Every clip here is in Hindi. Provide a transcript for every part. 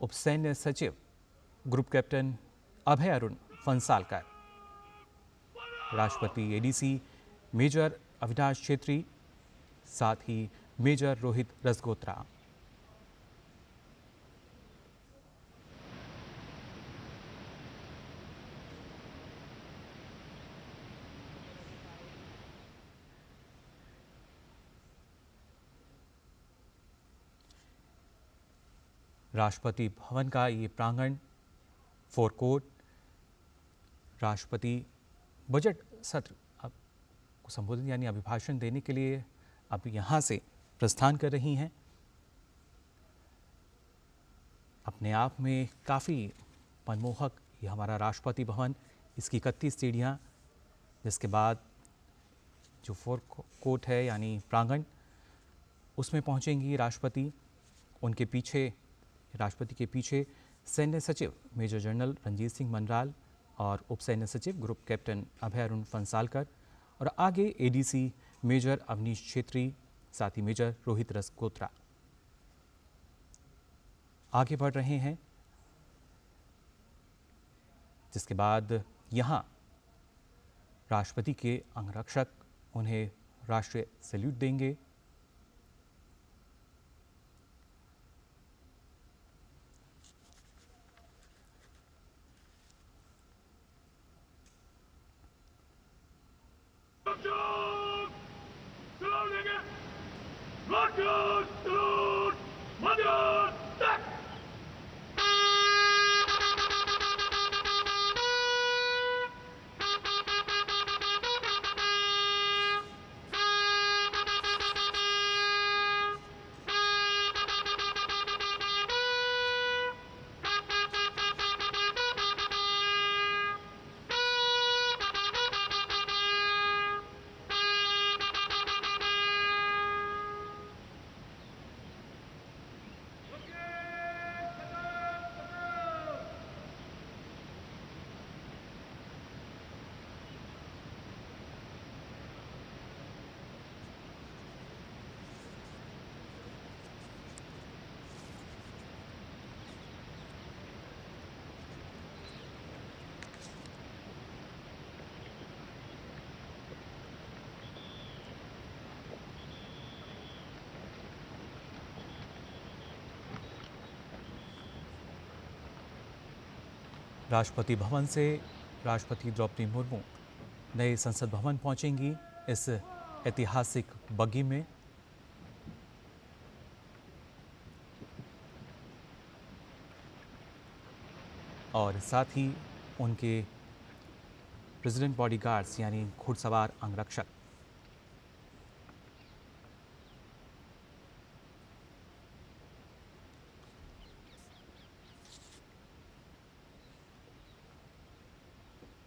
उप सैन्य सचिव ग्रुप कैप्टन अभय अरुण फंसालकर, राष्ट्रपति एडीसी मेजर अविनाश छेत्री, साथ ही मेजर रोहित रसगोत्रा। राष्ट्रपति भवन का ये प्रांगण फोरकोर्ट राष्ट्रपति बजट सत्र को संबोधित यानी अभिभाषण देने के लिए अब यहाँ से प्रस्थान कर रही हैं। अपने आप में काफ़ी मनमोहक ये हमारा राष्ट्रपति भवन, इसकी 31 सीढ़ियाँ, जिसके बाद जो फोरकोर्ट है यानी प्रांगण, उसमें पहुँचेंगी राष्ट्रपति। उनके पीछे, राष्ट्रपति के पीछे सैन्य सचिव मेजर जनरल रंजीत सिंह मनराल और उप सैन्य सचिव ग्रुप कैप्टन अभय अरुण फंसालकर, और आगे एडीसी मेजर अवनीश छेत्री, साथ ही मेजर रोहित रसगोत्रा आगे बढ़ रहे हैं। जिसके बाद यहाँ राष्ट्रपति के अंगरक्षक उन्हें राष्ट्रीय सैल्यूट देंगे। राष्ट्रपति भवन से राष्ट्रपति द्रौपदी मुर्मू नए संसद भवन पहुंचेंगी इस ऐतिहासिक बग्गी में। और साथ ही उनके प्रेसिडेंट बॉडीगार्ड्स यानी घुड़सवार अंगरक्षक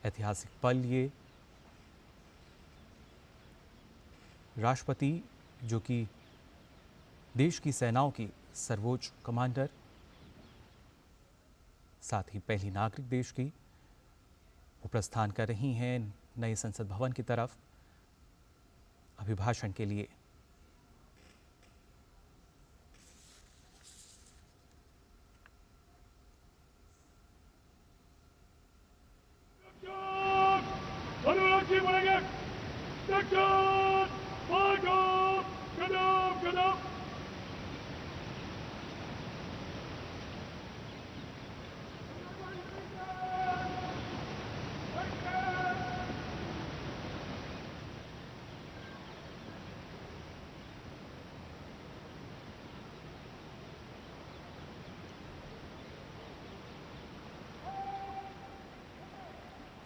ऐतिहासिक पल ये। राष्ट्रपति जो कि देश की सेनाओं की सर्वोच्च कमांडर, साथ ही पहली नागरिक देश की, वो प्रस्थान कर रही हैं नए संसद भवन की तरफ अभिभाषण के लिए।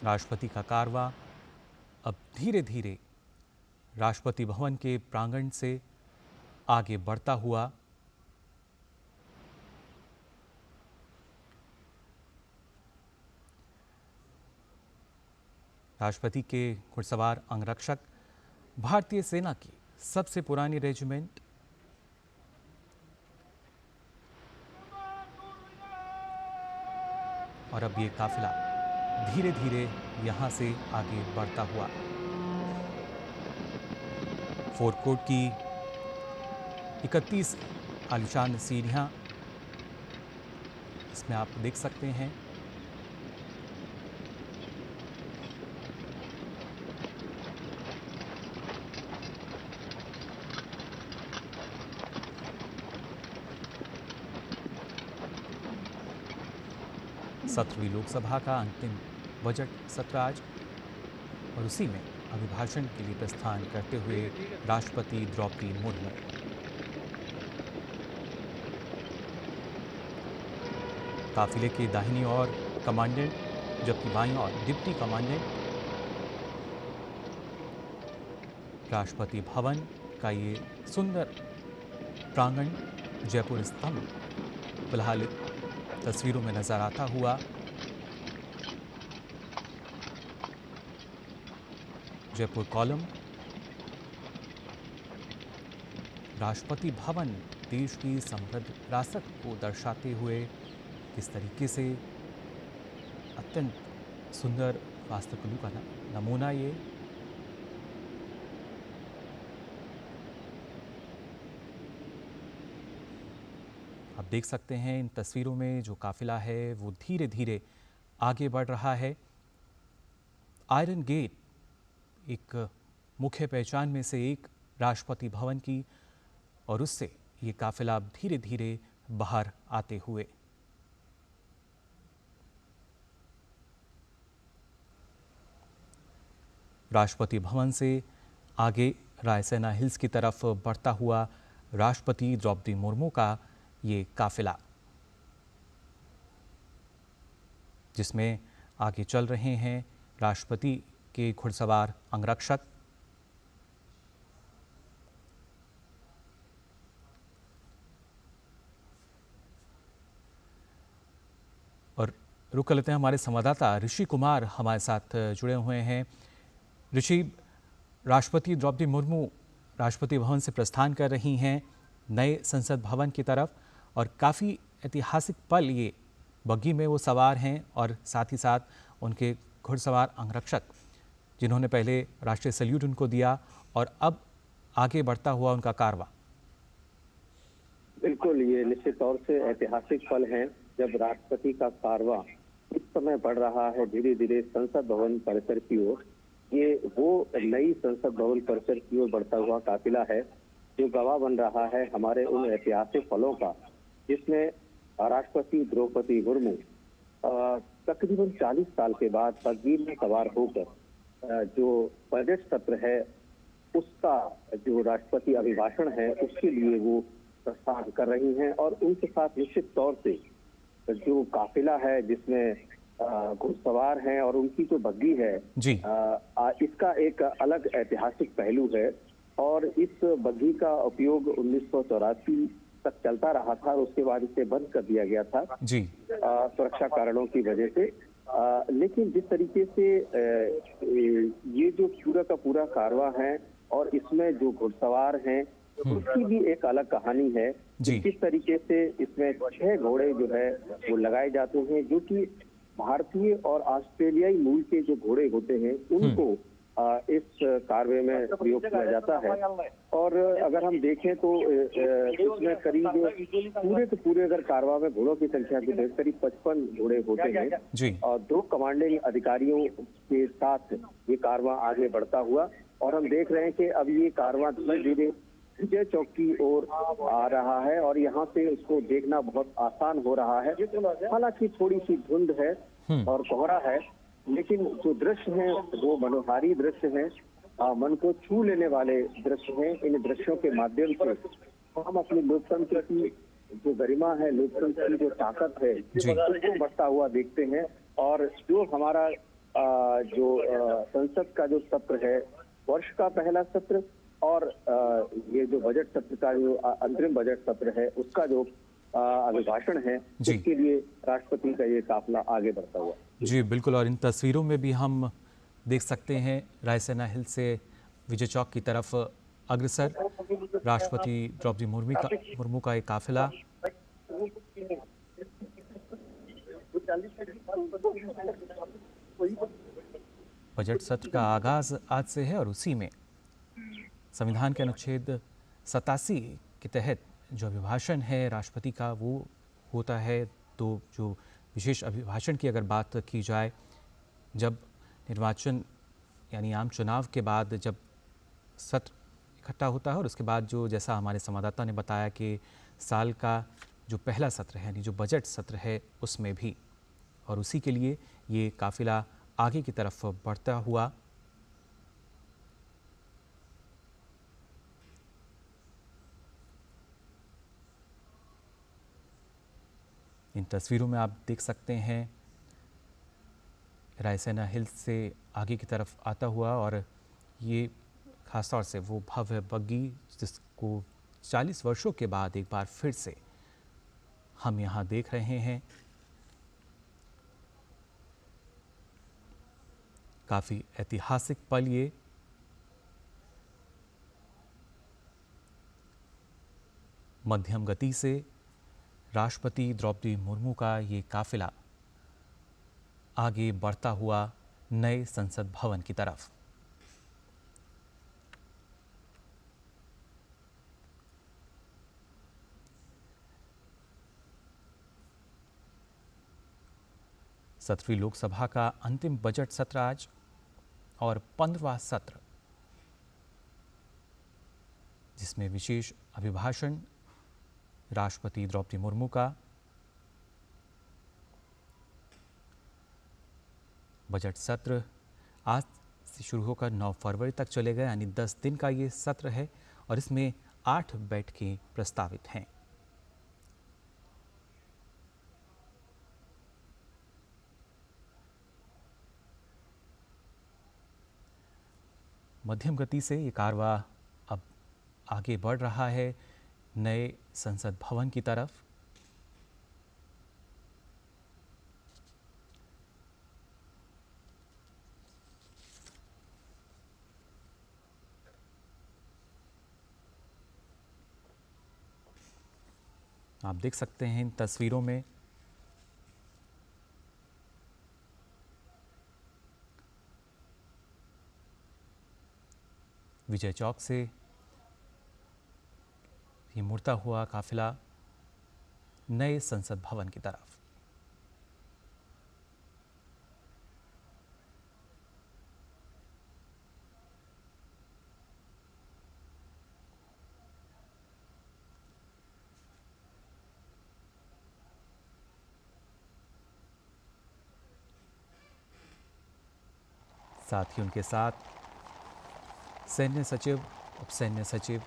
राष्ट्रपति का कारवां अब धीरे धीरे राष्ट्रपति भवन के प्रांगण से आगे बढ़ता हुआ राष्ट्रपति के घुड़सवार अंगरक्षक भारतीय सेना की सबसे पुरानी रेजिमेंट और अब ये काफिला धीरे धीरे यहां से आगे बढ़ता हुआ फोरकोर्ट की 31 आलीशान सीढ़ियां इसमें आप देख सकते हैं सत्रहवीं लोकसभा का अंतिम बजट सत्र आज, और उसी में अभिभाषण के लिए प्रस्थान करते हुए राष्ट्रपति द्रौपदी मुर्मू। काफिले के दाहिनी ओर कमांडेंट, जबकि बाईं ओर डिप्टी कमांडेंट। राष्ट्रपति भवन का ये सुंदर प्रांगण जयपुर स्तंभ फिलहाल तस्वीरों में नजर आता हुआ। जयपुर कॉलम, राष्ट्रपति भवन देश की समृद्ध विरासत को दर्शाते हुए किस तरीके से अत्यंत सुंदर वास्तुकला का नमूना ये। आप देख सकते हैं इन तस्वीरों में जो काफिला है वो धीरे धीरे आगे बढ़ रहा है। आयरन गेट एक मुख्य पहचान में से एक राष्ट्रपति भवन की, और उससे ये काफिला धीरे धीरे बाहर आते हुए। राष्ट्रपति भवन से आगे रायसेना हिल्स की तरफ बढ़ता हुआ राष्ट्रपति द्रौपदी मुर्मू का ये काफिला, जिसमें आगे चल रहे हैं राष्ट्रपति के घुड़सवार अंगरक्षक। और रुक लेते हैं, हमारे संवाददाता ऋषि कुमार हमारे साथ जुड़े हुए हैं। ऋषि, राष्ट्रपति द्रौपदी मुर्मू राष्ट्रपति भवन से प्रस्थान कर रही हैं नए संसद भवन की तरफ, और काफ़ी ऐतिहासिक पल ये बग्गी में वो सवार हैं, और साथ ही साथ उनके घुड़सवार अंगरक्षक जिन्होंने पहले राष्ट्रीय सैल्यूट उनको दिया, और अब आगे बढ़ता हुआ उनका कारवां। बिल्कुल, ये निश्चित तौर से ऐतिहासिक पल है जब राष्ट्रपति का कारवां इस समय बढ़ रहा है धीरे धीरे संसद भवन परिसर की ओर। ये वो नई संसद भवन परिसर की ओर बढ़ता हुआ काफिला है जो गवाह बन रहा है हमारे उन ऐतिहासिक पलों का, जिसमें राष्ट्रपति द्रौपदी मुर्मू तकरीबन 40 साल के बाद बग्गी में सवार होकर जो बजट सत्र है उसका जो राष्ट्रपति अभिभाषण है उसके लिए वो प्रस्थान कर रही हैं। और उनके साथ निश्चित तौर से जो काफिला है जिसमें घुड़सवार हैं और उनकी जो बग्गी है जी, इसका एक अलग ऐतिहासिक पहलू है। और इस बग्गी का उपयोग 1984 तक चलता रहा था और उसके बाद इसे बंद कर दिया गया था जी, सुरक्षा कारणों की वजह से। लेकिन जिस तरीके से ये जो पूरा का पूरा कारवां है और इसमें जो घुड़सवार हैं उसकी भी एक अलग कहानी है। किस तरीके से इसमें 6 घोड़े जो है वो लगाए जाते हैं, जो कि भारतीय और ऑस्ट्रेलियाई मूल के जो घोड़े होते हैं उनको इस कारवे में प्रयोग किया जाता है। और अगर हम देखें तो इसमें करीब पूरे के पूरे अगर कारवा में घोड़ों की संख्या को देखें करीब 55 घोड़े होते हैं और 2 कमांडिंग अधिकारियों के साथ ये कारवा आगे बढ़ता हुआ। और हम देख रहे हैं कि अब ये कारवा धीरे धीरे विजय चौक की ओर आ रहा है और यहाँ से उसको देखना बहुत आसान हो रहा है। हालांकि थोड़ी सी धुंध है और कोहरा है, लेकिन जो दृश्य हैं वो मनोहारी दृश्य हैं, मन को छू लेने वाले दृश्य हैं। इन दृश्यों के माध्यम से हम अपने लोकतंत्र की जो गरिमा है, लोकतंत्र की जो ताकत है उसको बढ़ता हुआ देखते हैं। और जो हमारा जो संसद का जो सत्र है, वर्ष का पहला सत्र, और ये जो बजट सत्र का जो अंतरिम बजट सत्र है उसका जो अभिभाषण है उसके लिए राष्ट्रपति का ये काफिला आगे बढ़ता हुआ। जी बिल्कुल, और इन तस्वीरों में भी हम देख सकते हैं रायसेना हिल से विजय चौक की तरफ अग्रसर राष्ट्रपति द्रौपदी मुर्मू का एक काफिला। बजट सत्र का आगाज आज से है और उसी में संविधान के अनुच्छेद 87 के तहत जो अभिभाषण है राष्ट्रपति का वो होता है तो जो विशेष अभिभाषण की अगर बात की जाए, जब निर्वाचन यानी आम चुनाव के बाद जब सत्र इकट्ठा होता है और उसके बाद जो, जैसा हमारे संवाददाता ने बताया कि साल का जो पहला सत्र है यानी जो बजट सत्र है उसमें भी, और उसी के लिए ये काफिला आगे की तरफ बढ़ता हुआ इन तस्वीरों में आप देख सकते हैं रायसेना हिल्स से आगे की तरफ आता हुआ, और ये खासतौर से वो भव्य बग्गी जिसको 40 वर्षों के बाद एक बार फिर से हम यहाँ देख रहे हैं। काफ़ी ऐतिहासिक पल ये। मध्यम गति से राष्ट्रपति द्रौपदी मुर्मू का ये काफिला आगे बढ़ता हुआ नए संसद भवन की तरफ। सत्रहवीं लोकसभा का अंतिम बजट सत्र आज, और 15वां सत्र जिसमें विशेष अभिभाषण राष्ट्रपति द्रौपदी मुर्मू का। बजट सत्र आज से शुरू होकर 9 फरवरी तक चलेगा, यानी 10 दिन का ये सत्र है और इसमें 8 बैठकें प्रस्तावित हैं। मध्यम गति से ये कारवा अब आगे बढ़ रहा है नए संसद भवन की तरफ। आप देख सकते हैं इन तस्वीरों में विजय चौक से ये मुड़ता हुआ काफिला नए संसद भवन की तरफ। साथ ही उनके साथ सैन्य सचिव, उप सैन्य सचिव,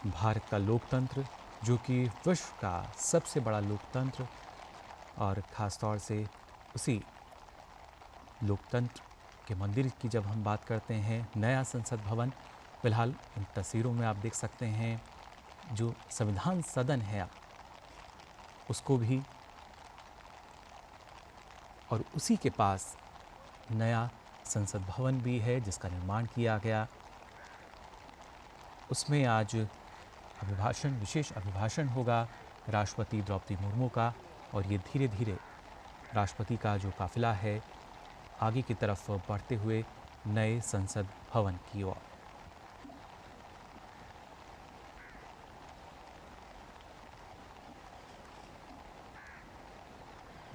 भारत का लोकतंत्र जो कि विश्व का सबसे बड़ा लोकतंत्र, और ख़ास तौर से उसी लोकतंत्र के मंदिर की जब हम बात करते हैं, नया संसद भवन। फिलहाल इन तस्वीरों में आप देख सकते हैं जो संविधान सदन है उसको भी, और उसी के पास नया संसद भवन भी है जिसका निर्माण किया गया। उसमें आज अभिभाषण, विशेष अभिभाषण होगा राष्ट्रपति द्रौपदी मुर्मू का, और ये धीरे धीरे राष्ट्रपति का जो काफिला है आगे की तरफ बढ़ते हुए नए संसद भवन की ओर।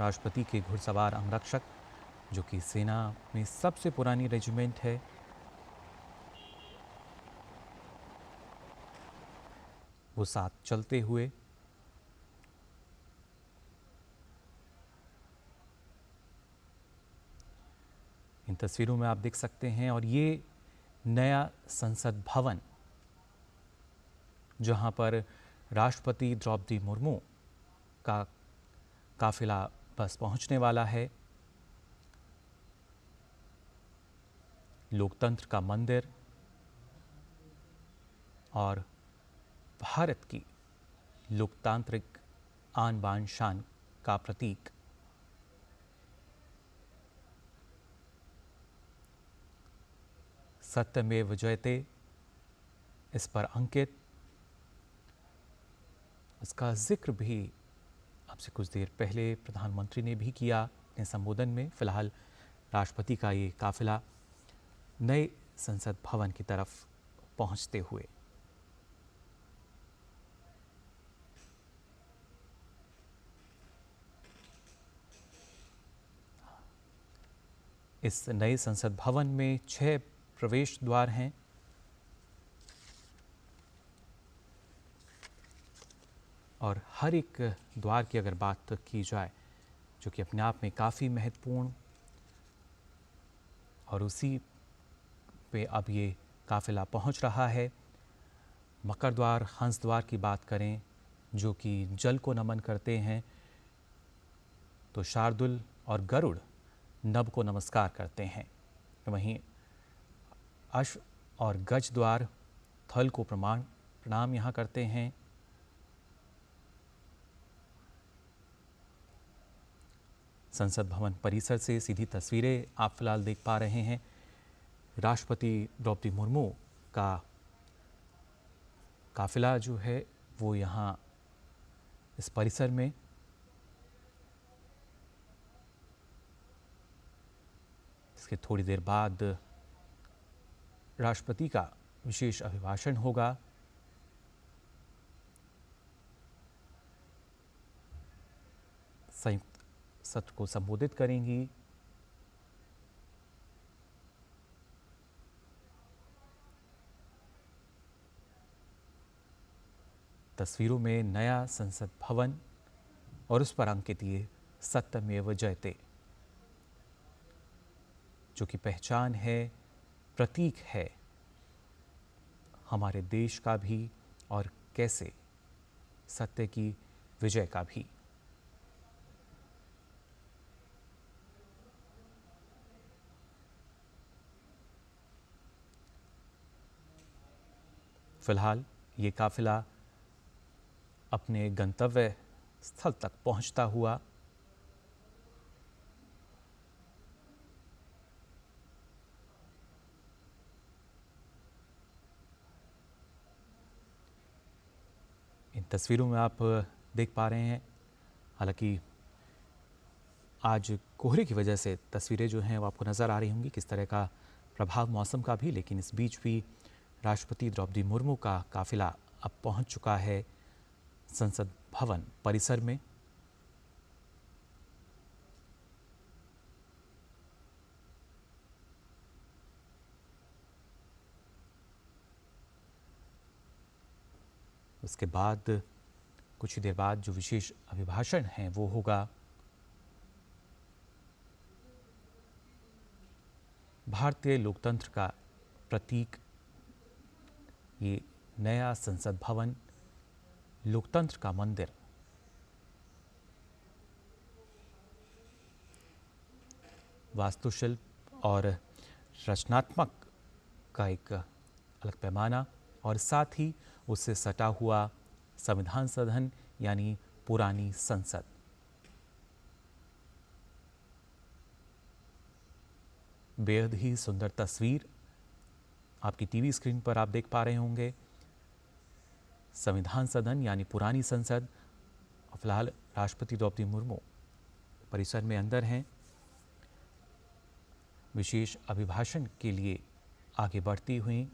राष्ट्रपति के घुड़सवार अंगरक्षक जो कि सेना में सबसे पुरानी रेजिमेंट है, वो साथ चलते हुए इन तस्वीरों में आप देख सकते हैं। और ये नया संसद भवन जहां पर राष्ट्रपति द्रौपदी मुर्मू का काफिला बस पहुंचने वाला है। लोकतंत्र का मंदिर और भारत की लोकतांत्रिक आन बान शान का प्रतीक। सत्यमेव जयते, इस पर अंकित, इसका जिक्र भी आपसे कुछ देर पहले प्रधानमंत्री ने भी किया अपने संबोधन में। फिलहाल राष्ट्रपति का ये काफिला नए संसद भवन की तरफ पहुंचते हुए इस नए संसद भवन में 6 प्रवेश द्वार हैं। और हर एक द्वार की अगर बात की जाए, जो कि अपने आप में काफ़ी महत्वपूर्ण, और उसी पे अब ये काफिला पहुंच रहा है। मकर द्वार, हंस द्वार की बात करें जो कि जल को नमन करते हैं, तो शार्दुल और गरुड़ नभ को नमस्कार करते हैं। वहीं अश्व और गज द्वार थल को प्रणाम यहाँ करते हैं। संसद भवन परिसर से सीधी तस्वीरें आप फिलहाल देख पा रहे हैं। राष्ट्रपति द्रौपदी मुर्मू का काफिला जो है वो यहाँ इस परिसर में इसके थोड़ी देर बाद राष्ट्रपति का विशेष अभिभाषण होगा। संयुक्त सत्र को संबोधित करेंगी। तस्वीरों में नया संसद भवन और उस पर अंकित ये सत्यमेव जयते, जो कि पहचान है, प्रतीक है हमारे देश का भी और कैसे सत्य की विजय का भी। फिलहाल ये काफिला अपने गंतव्य स्थल तक पहुंचता हुआ इन तस्वीरों में आप देख पा रहे हैं। हालांकि आज कोहरे की वजह से तस्वीरें जो हैं वो आपको नज़र आ रही होंगी, किस तरह का प्रभाव मौसम का भी, लेकिन इस बीच भी राष्ट्रपति द्रौपदी मुर्मू का काफिला अब पहुंच चुका है संसद भवन परिसर में। उसके बाद कुछ ही देर बाद जो विशेष अभिभाषण है वो होगा। भारतीय लोकतंत्र का प्रतीक ये नया संसद भवन, लोकतंत्र का मंदिर, वास्तुशिल्प और रचनात्मक का एक अलग पैमाना, और साथ ही उससे सटा हुआ संविधान सदन यानी पुरानी संसद। बेहद ही सुंदर तस्वीर आपकी टीवी स्क्रीन पर आप देख पा रहे होंगे। संविधान सदन यानी पुरानी संसद। फिलहाल राष्ट्रपति द्रौपदी मुर्मू परिसर में अंदर हैं, विशेष अभिभाषण के लिए आगे बढ़ती हुई।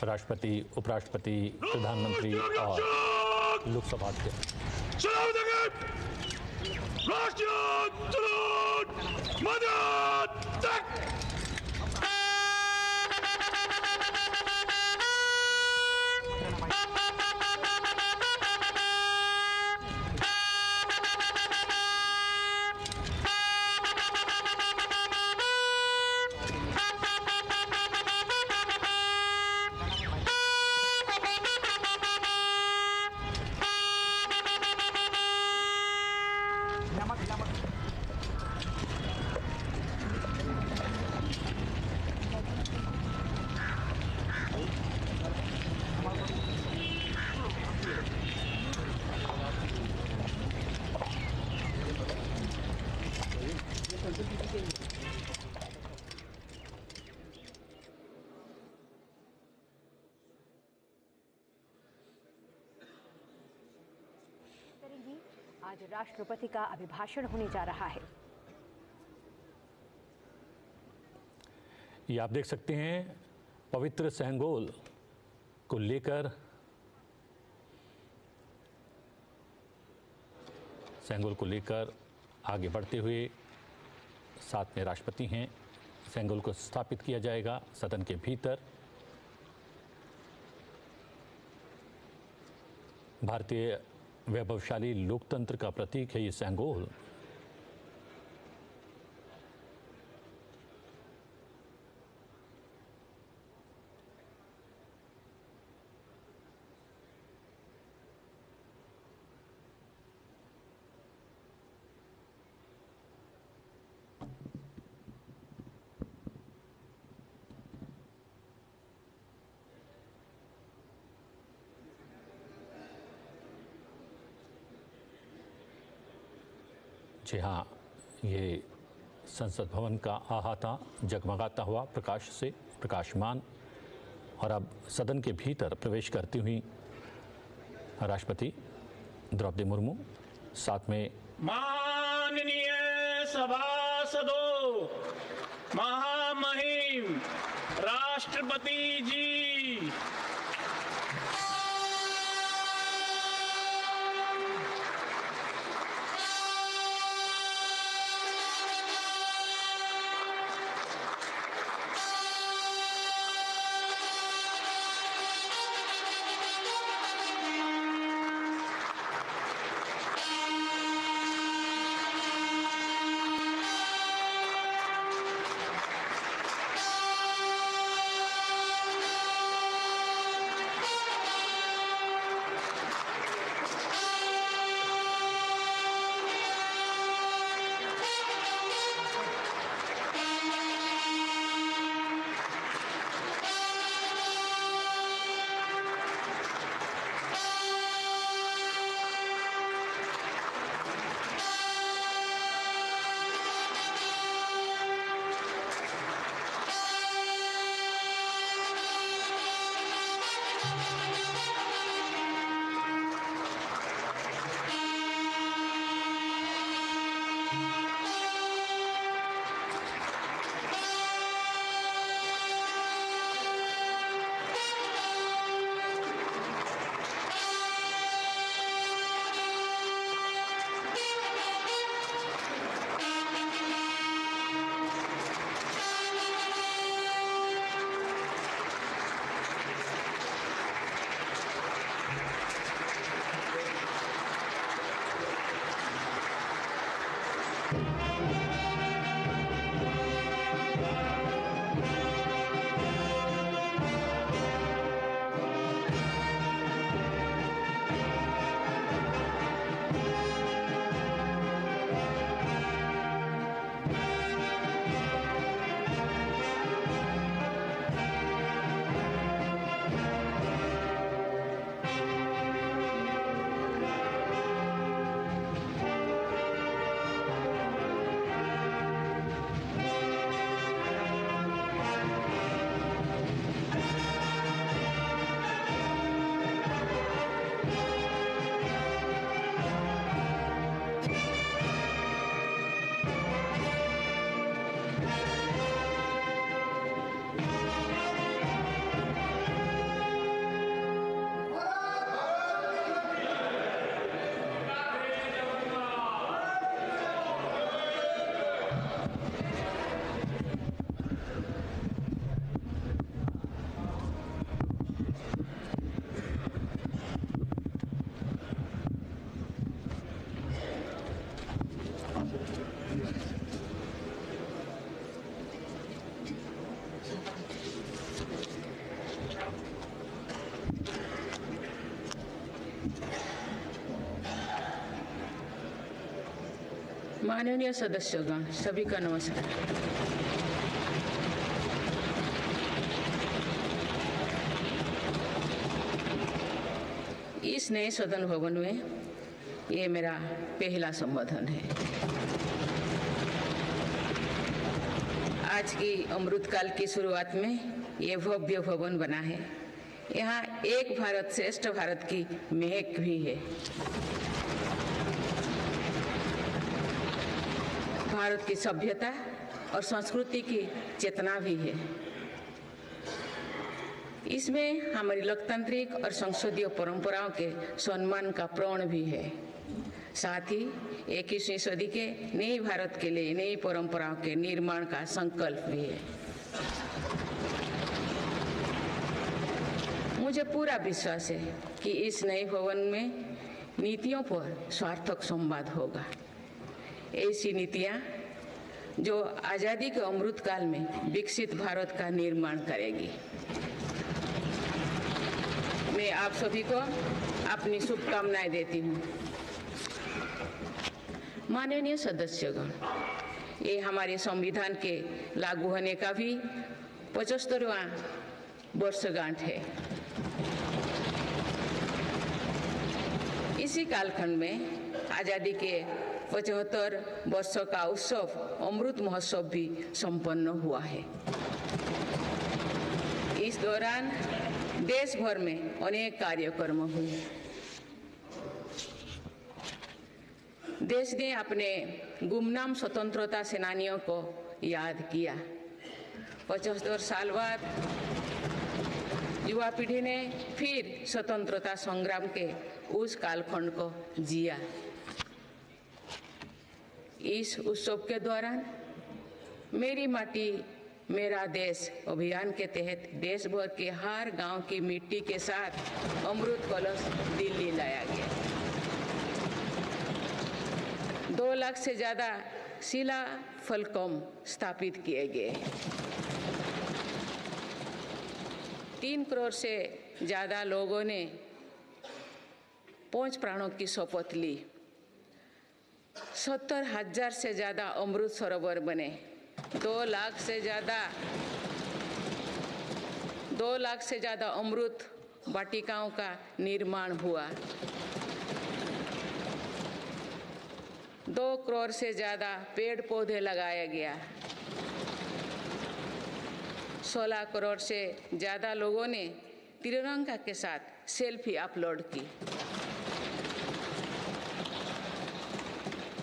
राष्ट्रपति, उपराष्ट्रपति, प्रधानमंत्री और लोकसभा अध्यक्ष। आज राष्ट्रपति का अभिभाषण होने जा रहा है। ये आप देख सकते हैं पवित्र सेंगोल को लेकर आगे बढ़ते हुए साथ में राष्ट्रपति हैं। सेंगोल को स्थापित किया जाएगा सदन के भीतर। भारतीय वैभवशाली लोकतंत्र का प्रतीक है ये सेंगोल। जी हाँ, ये संसद भवन का अहाता जगमगाता हुआ प्रकाश से प्रकाशमान। और अब सदन के भीतर प्रवेश करती हुई राष्ट्रपति द्रौपदी मुर्मू, साथ में माननीय सभासदों, महामहिम राष्ट्रपति जी, माननीय सदस्यगण, सभी का नमस्कार। इस नए सदन भवन में ये मेरा पहला संबोधन है। आज की अमृतकाल की शुरुआत में ये भव्य भवन बना है। यहाँ एक भारत श्रेष्ठ भारत की महक भी है। भारत की सभ्यता और संस्कृति की चेतना भी है। इसमें हमारी लोकतांत्रिक और संसदीय परंपराओं के सम्मान का प्रण भी है। साथ ही 21वीं सदी के नए भारत के लिए नई परंपराओं के निर्माण का संकल्प भी है। मुझे पूरा विश्वास है कि इस नए भवन में नीतियों पर सार्थक संवाद होगा। ऐसी नीतियां जो आजादी के अमृत काल में विकसित भारत का निर्माण करेगी। मैं आप सभी को अपनी शुभकामनाएं देती हूँ। माननीय सदस्यगण, ये हमारे संविधान के लागू होने का भी 75वां वर्षगांठ है। इसी कालखंड में आजादी के 75 वर्षों का उत्सव अमृत महोत्सव भी संपन्न हुआ है। इस दौरान देश भर में अनेक कार्यक्रम हुए। देश ने अपने गुमनाम स्वतंत्रता सेनानियों को याद किया। 75 साल बाद युवा पीढ़ी ने फिर स्वतंत्रता संग्राम के उस कालखंड को जिया। इस उत्सव के दौरान मेरी माटी मेरा देश अभियान के तहत देश भर के हर गांव की मिट्टी के साथ अमृत कलश दिल्ली लाया गया। 2 लाख से ज्यादा शिला फलकम स्थापित किए गए। 3 करोड़ से ज्यादा लोगों ने 5 प्राणों की शपथ ली। 70,000 से ज्यादा अमृत सरोवर बने। 2 लाख से ज्यादा अमृत वाटिकाओं का निर्माण हुआ। 2 करोड़ से ज्यादा पेड़ पौधे लगाया गया। 16 करोड़ से ज्यादा लोगों ने तिरंगा के साथ सेल्फी अपलोड की।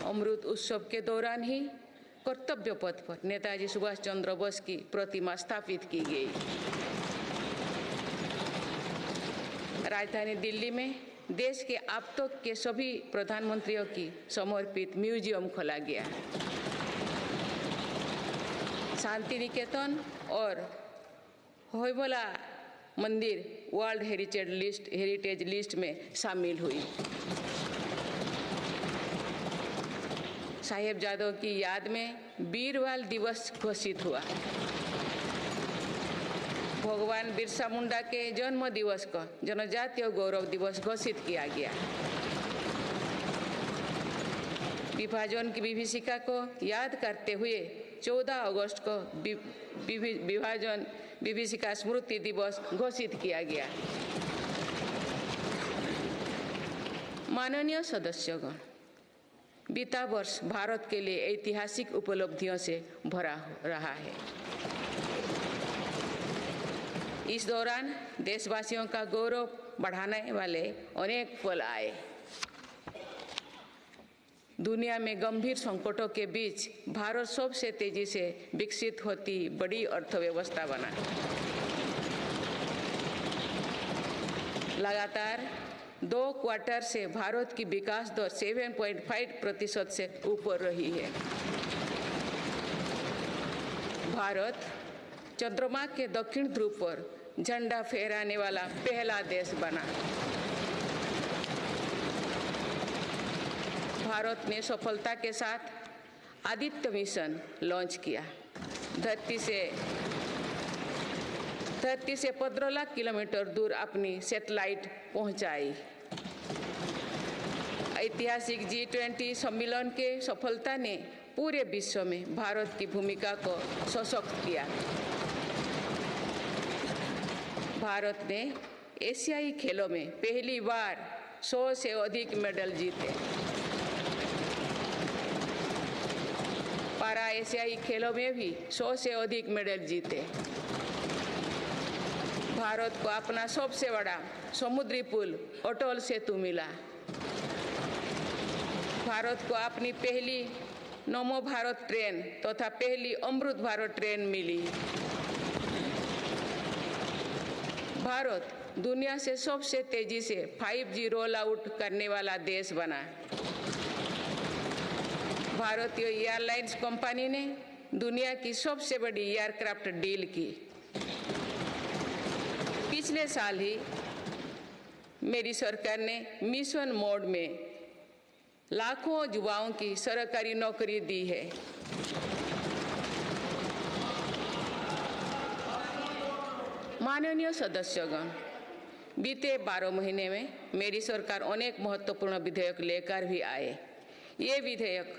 अमृत उत्सव के दौरान ही कर्तव्य पथ पर नेताजी सुभाष चंद्र बोस की प्रतिमा स्थापित की गई। राजधानी दिल्ली में देश के अब तक के सभी प्रधानमंत्रियों की समर्पित म्यूजियम खोला गया। शांति निकेतन और होयबला मंदिर वर्ल्ड हेरिटेज लिस्ट में शामिल हुई। साहिबजादों की याद में वीरवाल दिवस घोषित हुआ। भगवान बिरसा मुंडा के जन्म दिवस को जनजातीय गौरव दिवस घोषित किया गया। विभाजन की विभीषिका को याद करते हुए 14 अगस्त को विभाजन विभीषिका स्मृति दिवस घोषित किया गया। माननीय सदस्यगण, बीता वर्ष भारत के लिए ऐतिहासिक उपलब्धियों से भरा रहा है। इस दौरान देशवासियों का गौरव बढ़ाने वाले अनेक पल आए। दुनिया में गंभीर संकटों के बीच भारत सबसे तेजी से विकसित होती बड़ी अर्थव्यवस्था बना। लगातार 2 क्वार्टर से भारत की विकास दर 7.5% से ऊपर रही है। भारत चंद्रमा के दक्षिण ध्रुव पर झंडा फहराने वाला पहला देश बना। भारत ने सफलता के साथ आदित्य मिशन लॉन्च किया। धरती से 15 लाख किलोमीटर दूर अपनी सैटेलाइट पहुंचाई। ऐतिहासिक G20 सम्मेलन के सफलता ने पूरे विश्व में भारत की भूमिका को सशक्त किया। भारत ने एशियाई खेलों में पहली बार 100 से अधिक मेडल जीते। पारा एशियाई खेलों में भी 100 से अधिक मेडल जीते। भारत को अपना सबसे बड़ा समुद्री पुल अटल सेतु मिला। भारत को अपनी पहली नमो भारत ट्रेन तथा पहली अमृत भारत ट्रेन मिली। भारत दुनिया से सबसे तेजी से 5G रोल आउट करने वाला देश बना। भारतीय एयरलाइंस कंपनी ने दुनिया की सबसे बड़ी एयरक्राफ्ट डील की। पिछले साल ही मेरी सरकार ने मिशन मोड में लाखों युवाओं की सरकारी नौकरी दी है। माननीय सदस्यगण, बीते 12 महीने में मेरी सरकार अनेक महत्वपूर्ण विधेयक लेकर भी आए। ये विधेयक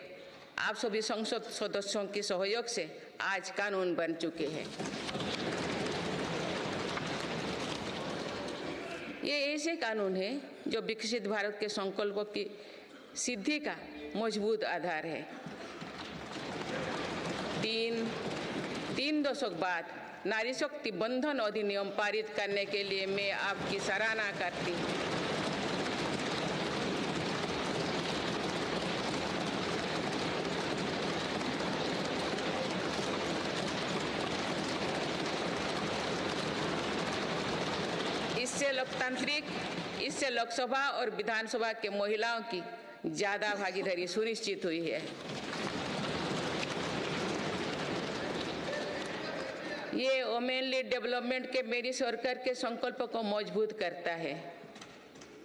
आप सभी संसद सदस्यों के सहयोग से आज कानून बन चुके हैं। ये ऐसे कानून हैं जो विकसित भारत के संकल्पों की सिद्धि का मजबूत आधार है। तीन दशक बाद नारी शक्ति बंधन अधिनियम पारित करने के लिए मैं आपकी सराहना करती हूँ। इससे लोकसभा और विधानसभा के महिलाओं की ज्यादा भागीदारी सुनिश्चित हुई है। ये वुमेन लीड डेवलपमेंट के मेरी सरकार के संकल्प को मजबूत करता है।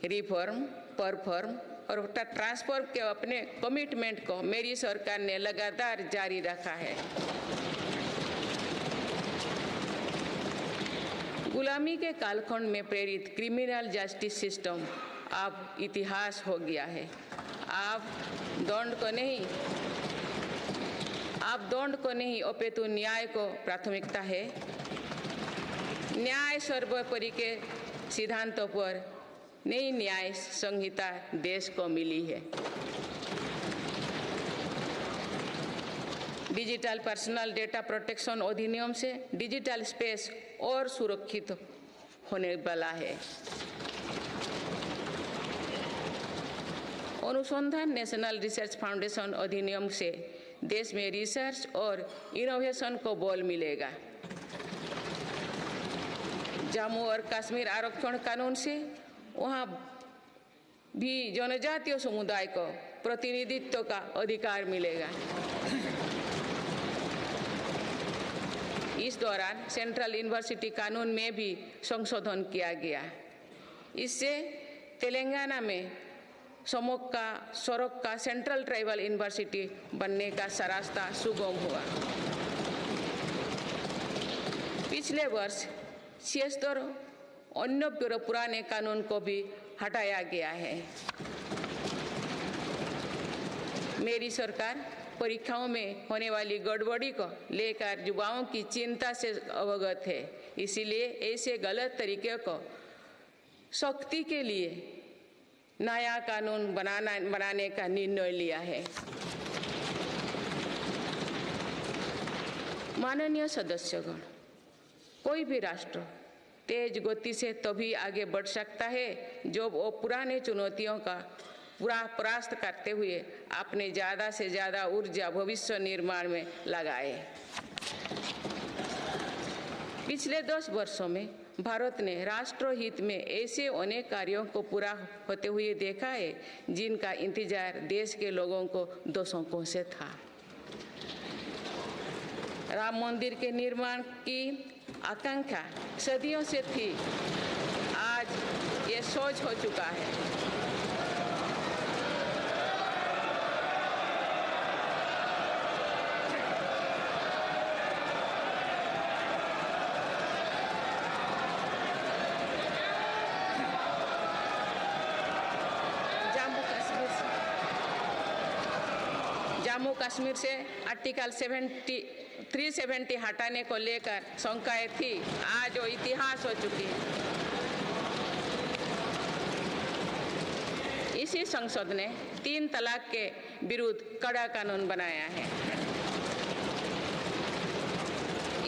रिफॉर्म, परफॉर्म और ट्रांसफॉर्म के अपने कमिटमेंट को मेरी सरकार ने लगातार जारी रखा है। गुलामी के कालखंड में प्रेरित क्रिमिनल जस्टिस सिस्टम अब इतिहास हो गया है। आप दंड को नहीं अपितु न्याय को प्राथमिकता है। न्याय सर्वोपरि के सिद्धांतों पर नई न्याय संहिता देश को मिली है। डिजिटल पर्सनल डेटा प्रोटेक्शन अधिनियम से डिजिटल स्पेस और सुरक्षित होने वाला है। अनुसंधान नेशनल रिसर्च फाउंडेशन अधिनियम से देश में रिसर्च और इनोवेशन को बल मिलेगा। जम्मू और कश्मीर आरक्षण कानून से वहां भी जनजातीय समुदाय को प्रतिनिधित्व का अधिकार मिलेगा। इस दौरान सेंट्रल यूनिवर्सिटी कानून में भी संशोधन किया गया। इससे तेलंगाना में सरोक का सेंट्रल ट्राइबल यूनिवर्सिटी बनने का रास्ता सुगम हुआ। पिछले वर्ष 76 अन्य पुराने कानून को भी हटाया गया है। मेरी सरकार परीक्षाओं में होने वाली गड़बड़ी को लेकर युवाओं की चिंता से अवगत है। इसीलिए ऐसे गलत तरीके को सख्ती के लिए नया कानून बनाने का निर्णय लिया है। माननीय सदस्यगण, कोई भी राष्ट्र तेज गति से तभी आगे बढ़ सकता है जब वो पुराने चुनौतियों का परास्त करते हुए अपने ज्यादा से ज्यादा ऊर्जा भविष्य निर्माण में लगाए। पिछले 10 वर्षों में भारत ने राष्ट्रहित में ऐसे अनेक कार्यों को पूरा होते हुए देखा है जिनका इंतजार देश के लोगों को दशकों से था। राम मंदिर के निर्माण की आकांक्षा सदियों से थी, आज ये सोच हो चुका है। जम्मू कश्मीर से आर्टिकल 370 हटाने को लेकर शंकाएं थी, आज वो इतिहास हो चुकी है। इसी संसद ने 3 तलाक के विरुद्ध कड़ा कानून बनाया है।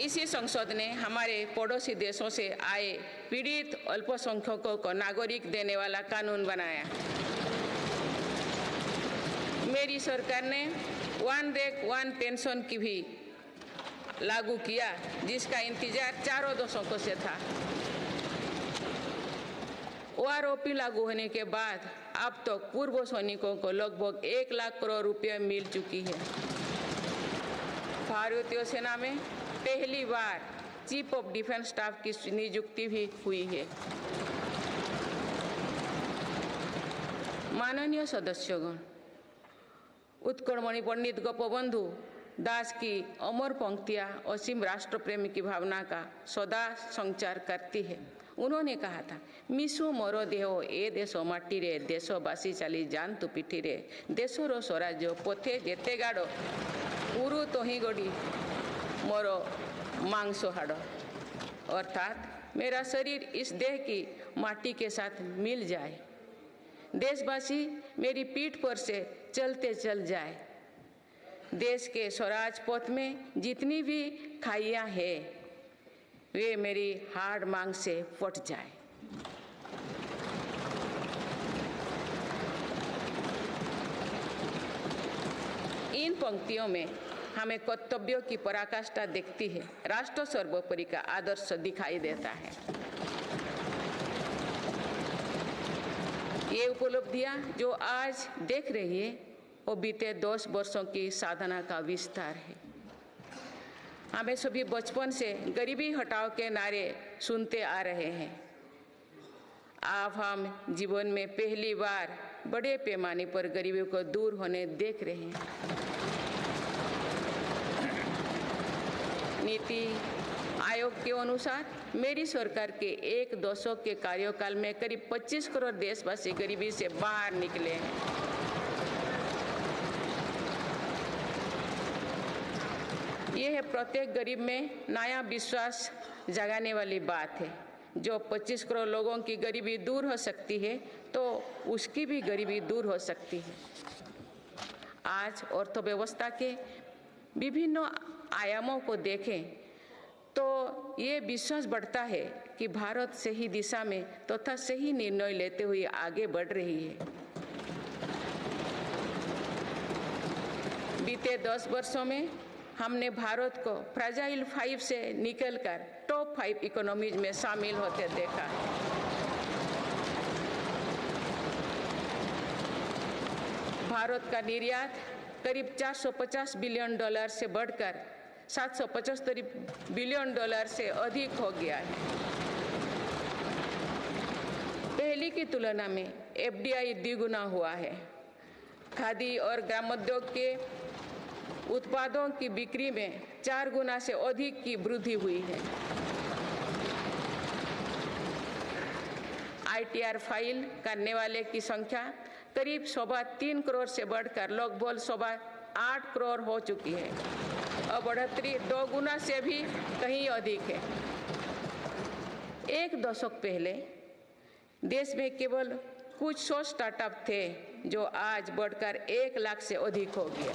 इसी संसद ने हमारे पड़ोसी देशों से आए पीड़ित अल्पसंख्यकों को नागरिक देने वाला कानून बनाया। मेरी सरकार ने वन रैंक वन पेंशन की भी लागू किया, जिसका इंतजार 4 दशकों से था। ओआरओपी लागू होने के बाद अब तक पूर्व सैनिकों को लगभग 1 लाख करोड़ रुपए मिल चुकी है। भारतीय सेना में पहली बार चीफ ऑफ डिफेंस स्टाफ की नियुक्ति भी हुई है। माननीय सदस्यगण, उत्कलमणि पंडित गोपबंधु दास की अमर पंक्तियां असीम राष्ट्र प्रेम की भावना का सदा संचार करती है। उन्होंने कहा था, मिशु मोर देह ए देश माटी रे, देशवासी चली जानतु पिठी रे, देशर स्वराज्य पथे जेते गाड़, उरु तोही गड़ी मोर मांस हाड़। अर्थात मेरा शरीर इस देह की माटी के साथ मिल जाए, देशवासी मेरी पीठ पर से चलते चल जाए, देश के स्वराज पथ में जितनी भी खाइयां हैं वे मेरी हाड़ मांग से फट जाए। इन पंक्तियों में हमें कर्तव्यों की पराकाष्ठा दिखती है। राष्ट्र सर्वोपरि का आदर्श दिखाई देता है। ये उपलब्धियां जो आज देख रही है वो बीते 10 वर्षों की साधना का विस्तार है। हमें सभी बचपन से गरीबी हटाओ के नारे सुनते आ रहे हैं। अब हम जीवन में पहली बार बड़े पैमाने पर गरीबी को दूर होने देख रहे हैं। नीति आयोग के अनुसार मेरी सरकार के 1 दशक के कार्यकाल में करीब 25 करोड़ देशवासी गरीबी से बाहर निकले हैं। ये है प्रत्येक गरीब में नया विश्वास जगाने वाली बात है। जो 25 करोड़ लोगों की गरीबी दूर हो सकती है तो उसकी भी गरीबी दूर हो सकती है। आज अर्थव्यवस्था के विभिन्न आयामों को देखें तो ये विश्वास बढ़ता है कि भारत सही दिशा में तथा सही निर्णय लेते हुए आगे बढ़ रही है। बीते 10 वर्षों में हमने भारत को फ्रेजाइल 5 से निकलकर टॉप 5 इकोनॉमीज में शामिल होते देखा है। भारत का निर्यात करीब $450 बिलियन से बढ़कर $775 बिलियन से अधिक हो गया है। पहले की तुलना में FDI द्विगुना हुआ है। खादी और ग्रामोद्योग के उत्पादों की बिक्री में 4 गुना से अधिक की वृद्धि हुई है। ITR फाइल करने वाले की संख्या करीब 3.25 करोड़ से बढ़कर लगभग 8.25 करोड़ हो चुकी है और बढ़ोतरी 2 गुना से भी कहीं अधिक है। 1 दशक पहले देश में केवल कुछ 100 स्टार्टअप थे जो आज बढ़कर 1 लाख से अधिक हो गया।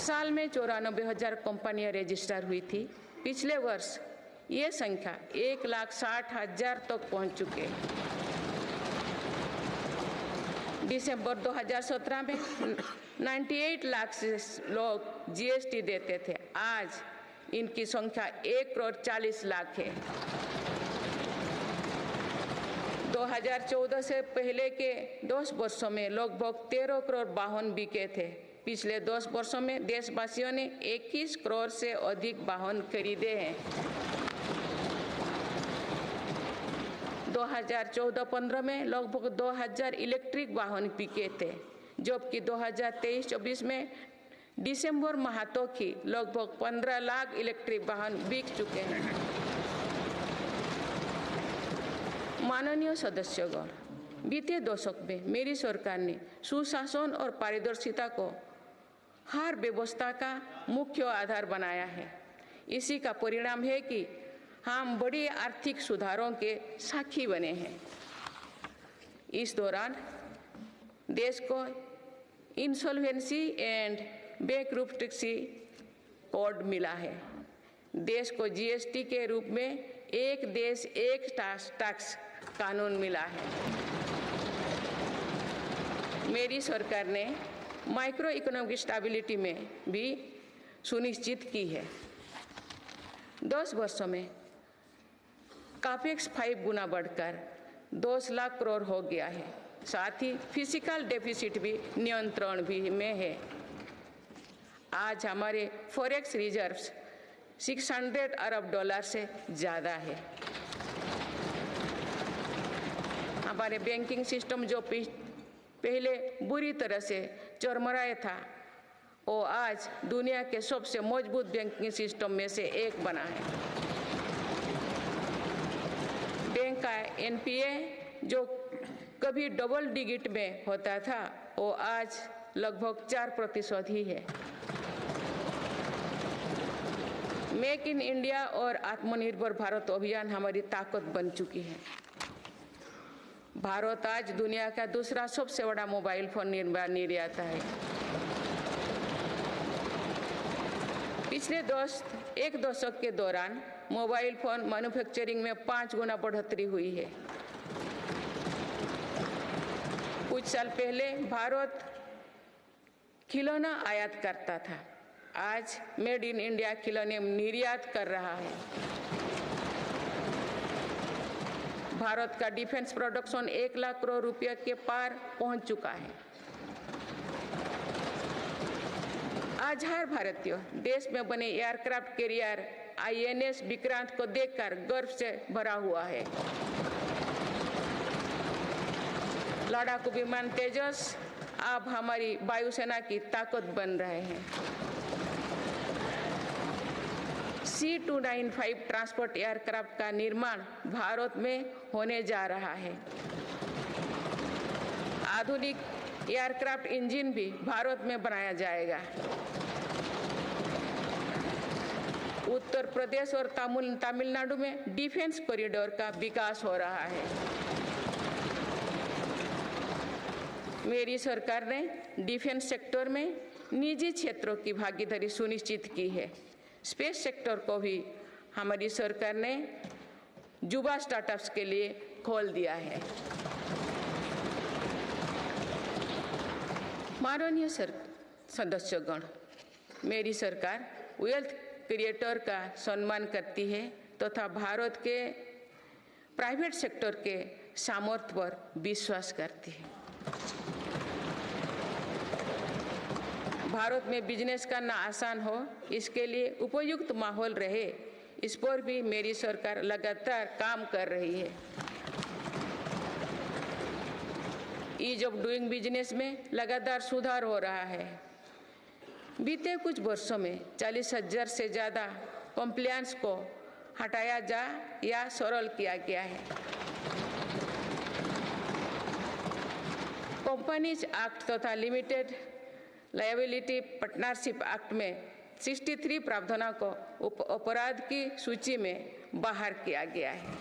साल में 94,000 कंपनियां रजिस्टर हुई थी। पिछले वर्ष ये संख्या 1,60,000 तक पहुंच चुके हैं। दिसंबर 2017 में 98 लाख से लोग GST देते थे। आज इनकी संख्या 1,40,00,000 है। 2014 से पहले के 10 वर्षों में लगभग 13 करोड़ वाहन बिके थे। पिछले 10 वर्षों में देशवासियों ने 21 करोड़ से अधिक वाहन खरीदे हैं। 2014-15 में लगभग 2,000 इलेक्ट्रिक वाहन बिके थे, जबकि 2023-24 में दिसंबर माह तक ही लगभग 15 लाख इलेक्ट्रिक वाहन बिक चुके हैं। माननीय सदस्यगण, बीते दशक में मेरी सरकार ने सुशासन और पारदर्शिता को हर व्यवस्था का मुख्य आधार बनाया है। इसी का परिणाम है कि हम बड़े आर्थिक सुधारों के साक्षी बने हैं। इस दौरान देश को इंसॉल्वेंसी एंड बैंकरप्टेंसी कोड मिला है। देश को GST के रूप में एक देश एक टैक्स कानून मिला है। मेरी सरकार ने माइक्रो इकोनॉमिक स्टेबिलिटी में भी सुनिश्चित की है। 10 वर्षों में कैपेक्स 5 गुना बढ़कर 10 लाख करोड़ हो गया है। साथ ही फिजिकल डेफिसिट भी नियंत्रण भी में है। आज हमारे फॉरेक्स रिजर्व्स 600 अरब डॉलर से ज़्यादा है। हमारे बैंकिंग सिस्टम जो पहले बुरी तरह से चरमराया था, वो आज दुनिया के सबसे मजबूत बैंकिंग सिस्टम में से एक बना है। बैंक का एनपीए जो कभी डबल डिजिट में होता था, वो आज लगभग 4% ही है। मेक इन इंडिया और आत्मनिर्भर भारत अभियान हमारी ताकत बन चुकी है। भारत आज दुनिया का दूसरा सबसे बड़ा मोबाइल फोन निर्माता है। पिछले एक दशक के दौरान मोबाइल फोन मैन्युफैक्चरिंग में 5 गुना बढ़ोतरी हुई है। कुछ साल पहले भारत खिलौना आयात करता था, आज मेड इन इंडिया खिलौने निर्यात कर रहा है। भारत का डिफेंस प्रोडक्शन 1 लाख करोड़ रुपये के पार पहुंच चुका है। आज हर भारतीय देश में बने एयरक्राफ्ट कैरियर INS विक्रांत को देखकर गर्व से भरा हुआ है। लड़ाकू विमान तेजस अब हमारी वायुसेना की ताकत बन रहे हैं। C295 ट्रांसपोर्ट एयरक्राफ्ट का निर्माण भारत में होने जा रहा है। आधुनिक एयरक्राफ्ट इंजन भी भारत में बनाया जाएगा। उत्तर प्रदेश और तमिलनाडु में डिफेंस कॉरिडोर का विकास हो रहा है। मेरी सरकार ने डिफेंस सेक्टर में निजी क्षेत्रों की भागीदारी सुनिश्चित की है। स्पेस सेक्टर को भी हमारी सरकार ने युवा स्टार्टअप्स के लिए खोल दिया है। माननीय सदस्यगण, मेरी सरकार वेल्थ क्रिएटर का सम्मान करती है तथा भारत के प्राइवेट सेक्टर के सामर्थ्य पर विश्वास करती है। भारत में बिजनेस करना आसान हो, इसके लिए उपयुक्त माहौल रहे, इस पर भी मेरी सरकार लगातार काम कर रही है। ईज ऑफ डूइंग बिजनेस में लगातार सुधार हो रहा है। बीते कुछ वर्षों में 40,000 से ज़्यादा कंप्लायंस को हटाया जा या सरल किया गया है। कंपनीज एक्ट तथा लिमिटेड लायबिलिटी पार्टनरशिप एक्ट में 63 प्रावधानों को अपराध की सूची में बाहर किया गया है।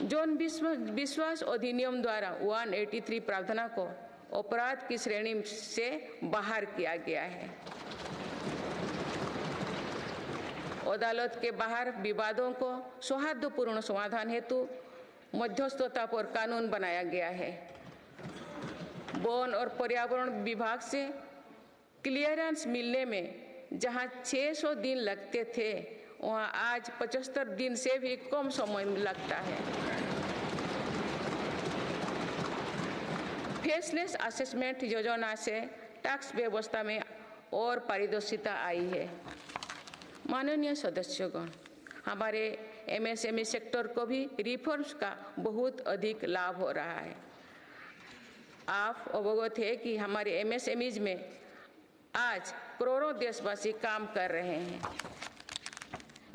जौन विश्वास अधिनियम द्वारा 183 प्रावधानों को अपराध की श्रेणी से बाहर किया गया है। अदालत के बाहर विवादों को सौहार्दपूर्ण समाधान हेतु मध्यस्थता पर कानून बनाया गया है। वन और पर्यावरण विभाग से क्लियरेंस मिलने में जहां 600 दिन लगते थे, वहां आज 75 दिन से भी कम समय लगता है। फेसलेस असेसमेंट योजना से टैक्स व्यवस्था में और पारदर्शिता आई है। माननीय सदस्यगण, हमारे MSME सेक्टर को भी रिफॉर्म्स का बहुत अधिक लाभ हो रहा है। आप अवगत है कि हमारे MSMEs में आज करोड़ों देशवासी काम कर रहे हैं।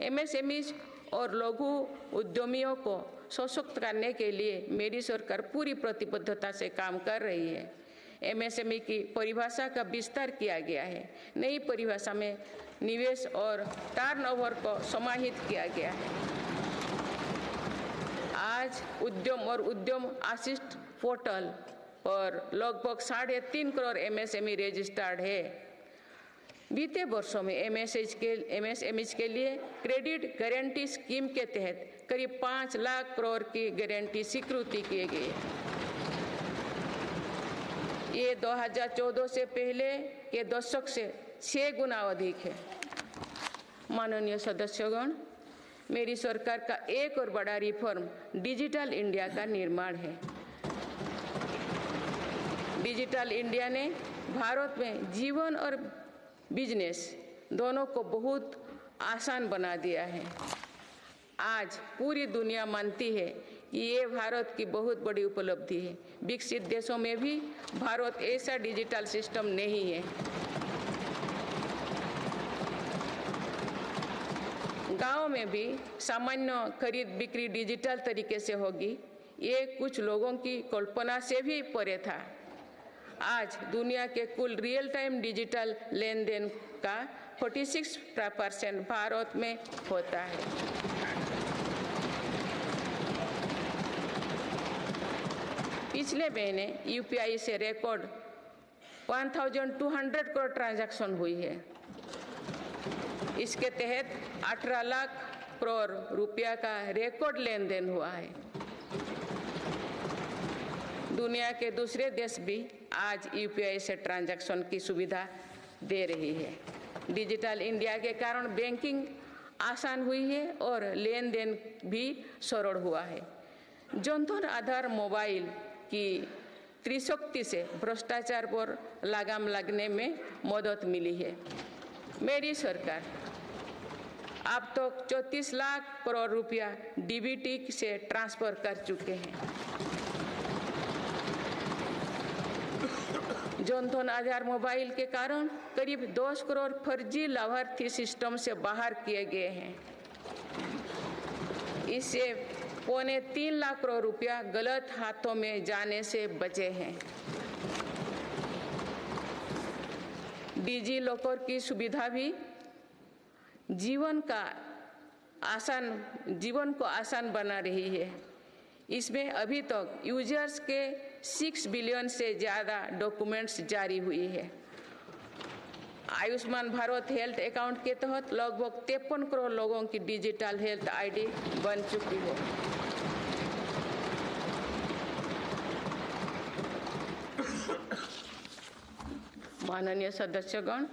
MSMEs और लघु उद्यमियों को सशक्त करने के लिए मेरी सरकार पूरी प्रतिबद्धता से काम कर रही है। MSME की परिभाषा का विस्तार किया गया है। नई परिभाषा में निवेश और टर्नओवर को समाहित किया गया है। आज उद्यम और उद्यम असिस्ट पोर्टल पर लगभग 3.5 करोड़ MSME रजिस्टर्ड है। बीते वर्षों में एमएसएमई के लिए क्रेडिट गारंटी स्कीम के तहत करीब 5 लाख करोड़ की गारंटी स्वीकृति किए गए। ये 2014 से पहले के दशक से 6 गुना अधिक है। माननीय सदस्यगण, मेरी सरकार का एक और बड़ा रिफॉर्म डिजिटल इंडिया का निर्माण है। डिजिटल इंडिया ने भारत में जीवन और बिजनेस दोनों को बहुत आसान बना दिया है। आज पूरी दुनिया मानती है कि ये भारत की बहुत बड़ी उपलब्धि है। विकसित देशों में भी भारत ऐसा डिजिटल सिस्टम नहीं है। गांव में भी सामान्य खरीद बिक्री डिजिटल तरीके से होगी, ये कुछ लोगों की कल्पना से भी परे था। आज दुनिया के कुल रियल टाइम डिजिटल लेन देन का 46% भारत में होता है। पिछले महीने यूपीआई से रिकॉर्ड 1200 करोड़ ट्रांजैक्शन हुई है। इसके तहत 18 लाख करोड़ रुपया का रिकॉर्ड लेन देन हुआ है। दुनिया के दूसरे देश भी आज यूपीआई से ट्रांजैक्शन की सुविधा दे रही है। डिजिटल इंडिया के कारण बैंकिंग आसान हुई है और लेन देन भी सरल हुआ है। जनधन आधार मोबाइल की त्रिशक्ति से भ्रष्टाचार पर लगाम लगने में मदद मिली है। मेरी सरकार अब तक 34 लाख करोड़ रुपया डीबीटी से ट्रांसफर कर चुके हैं। जनधन आधार मोबाइल के कारण करीब 10 करोड़ फर्जी लाभार्थी सिस्टम से बाहर किए गए हैं। इससे 3.25 लाख करोड़ रुपया गलत हाथों में जाने से बचे हैं। डिजी लॉकर की सुविधा भी जीवन को आसान बना रही है। इसमें अभी तक यूजर्स के 6 बिलियन से ज़्यादा डॉक्यूमेंट्स जारी हुई है। आयुष्मान भारत हेल्थ अकाउंट के तहत लगभग 53 करोड़ लोगों की डिजिटल हेल्थ आईडी बन चुकी है। माननीय सदस्यगण,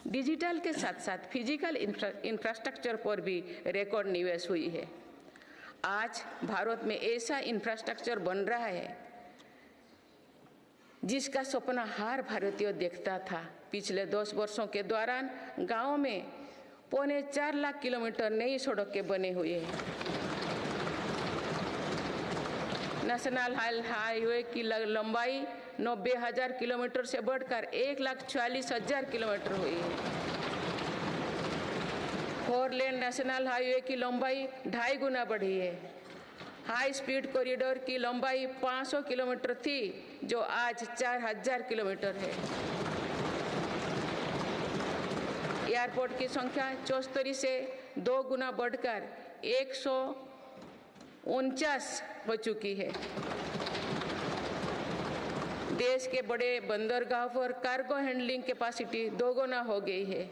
डिजिटल के साथ साथ फिजिकल इंफ्रास्ट्रक्चर पर भी रिकॉर्ड निवेश हुई है। आज भारत में ऐसा इंफ्रास्ट्रक्चर बन रहा है जिसका सपना हर भारतीय देखता था। पिछले 10 वर्षों के दौरान गांवों में 4.25 लाख किलोमीटर नई सड़कें बने हुए हैं। नेशनल हाईवे की लंबाई 90,000 किलोमीटर से बढ़कर 1,44,000 किलोमीटर हुई है। 4 लेन नेशनल हाईवे की लंबाई 2.5 गुना बढ़ी है। हाई स्पीड कॉरिडोर की लंबाई 500 किलोमीटर थी, जो आज 4,000 किलोमीटर है। एयरपोर्ट की संख्या 74 से 2 गुना बढ़कर 149 हो चुकी है। देश के बड़े बंदरगाह पर कार्गो हैंडलिंग कैपेसिटी 2 गुना हो गई है।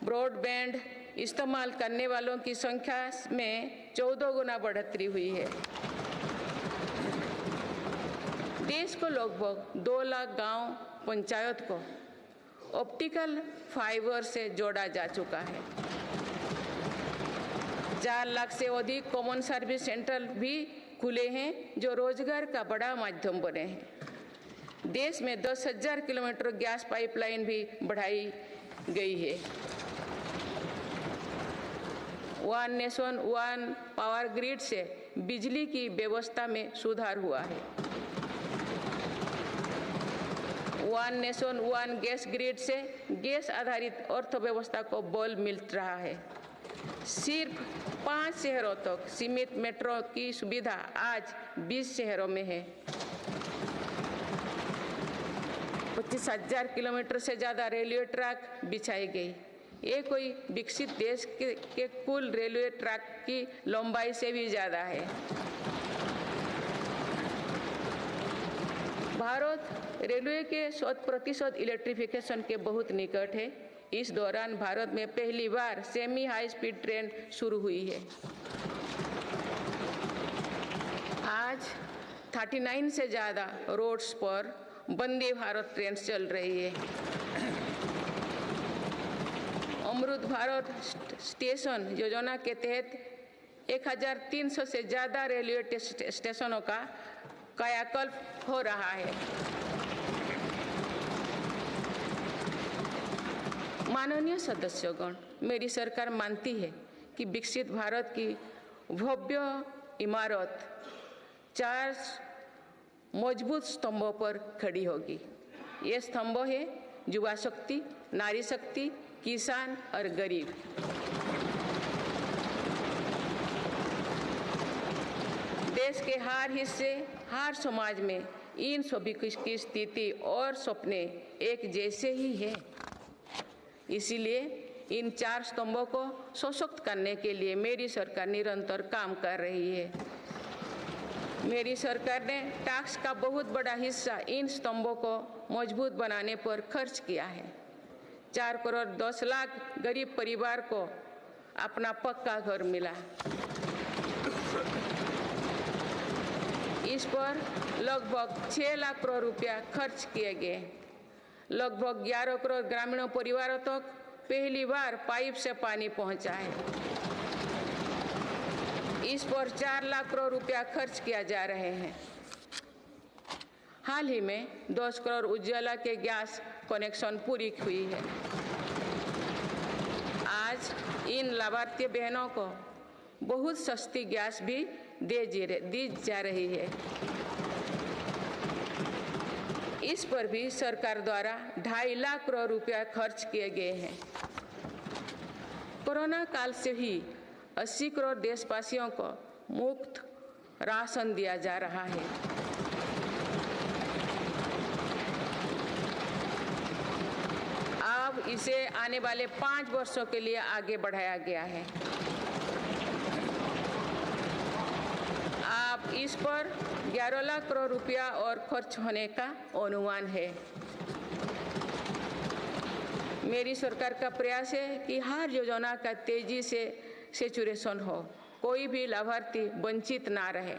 ब्रॉडबैंड इस्तेमाल करने वालों की संख्या में 14 गुना बढ़ोतरी हुई है। देश को लगभग 2 लाख गांव पंचायत को ऑप्टिकल फाइबर से जोड़ा जा चुका है। 4 लाख से अधिक कॉमन सर्विस सेंटर भी खुले हैं, जो रोजगार का बड़ा माध्यम बने हैं। देश में 10,000 किलोमीटर गैस पाइपलाइन भी बढ़ाई गई है। One nation one power grid से बिजली की व्यवस्था में सुधार हुआ है। One nation one gas grid से गैस आधारित अर्थव्यवस्था को बल मिल रहा है। सिर्फ 5 शहरों तक सीमित मेट्रो की सुविधा आज 20 शहरों में है। 25,000 किलोमीटर से ज़्यादा रेलवे ट्रैक बिछाई गई। ये कोई विकसित देश के कुल रेलवे ट्रैक की लंबाई से भी ज़्यादा है। भारत रेलवे के 100% इलेक्ट्रिफिकेशन के बहुत निकट है। इस दौरान भारत में पहली बार सेमी हाई स्पीड ट्रेन शुरू हुई है। आज 39 से ज़्यादा रोड्स पर वंदे भारत ट्रेन चल रही है। अमृत भारत स्टेशन योजना के तहत 1300 से ज़्यादा रेलवे स्टेशनों का कायाकल्प हो रहा है। माननीय सदस्यगण, मेरी सरकार मानती है कि विकसित भारत की भव्य इमारत 4 मजबूत स्तंभों पर खड़ी होगी। ये स्तंभ है युवा शक्ति, नारी शक्ति, किसान और गरीब। देश के हर हिस्से, हर समाज में इन सभी की स्थिति और सपने एक जैसे ही है। इसीलिए इन 4 स्तंभों को सशक्त करने के लिए मेरी सरकार निरंतर काम कर रही है। मेरी सरकार ने टैक्स का बहुत बड़ा हिस्सा इन स्तंभों को मजबूत बनाने पर खर्च किया है। 4 करोड़ 10 लाख गरीब परिवार को अपना पक्का घर मिला। इस पर लगभग 6 लाख करोड़ रुपया खर्च किए गए। लगभग 11 करोड़ ग्रामीण परिवारों तक पहली बार पाइप से पानी पहुंचा है। इस पर 4 लाख करोड़ रुपया खर्च किया जा रहे हैं। हाल ही में 10 करोड़ उज्ज्वला के गैस कनेक्शन पूरी हुई है। आज इन लाभार्थी बहनों को बहुत सस्ती गैस भी दी जा रही है। इस पर भी सरकार द्वारा 2.5 लाख करोड़ रुपया खर्च किए गए हैं। कोरोना काल से ही 80 करोड़ देशवासियों को मुफ्त राशन दिया जा रहा है। अब इसे आने वाले 5 वर्षों के लिए आगे बढ़ाया गया है। अब इस पर 11 लाख करोड़ रुपया और खर्च होने का अनुमान है। मेरी सरकार का प्रयास है कि हर योजना का तेजी से सैचुरेशन हो, कोई भी लाभार्थी वंचित ना रहे।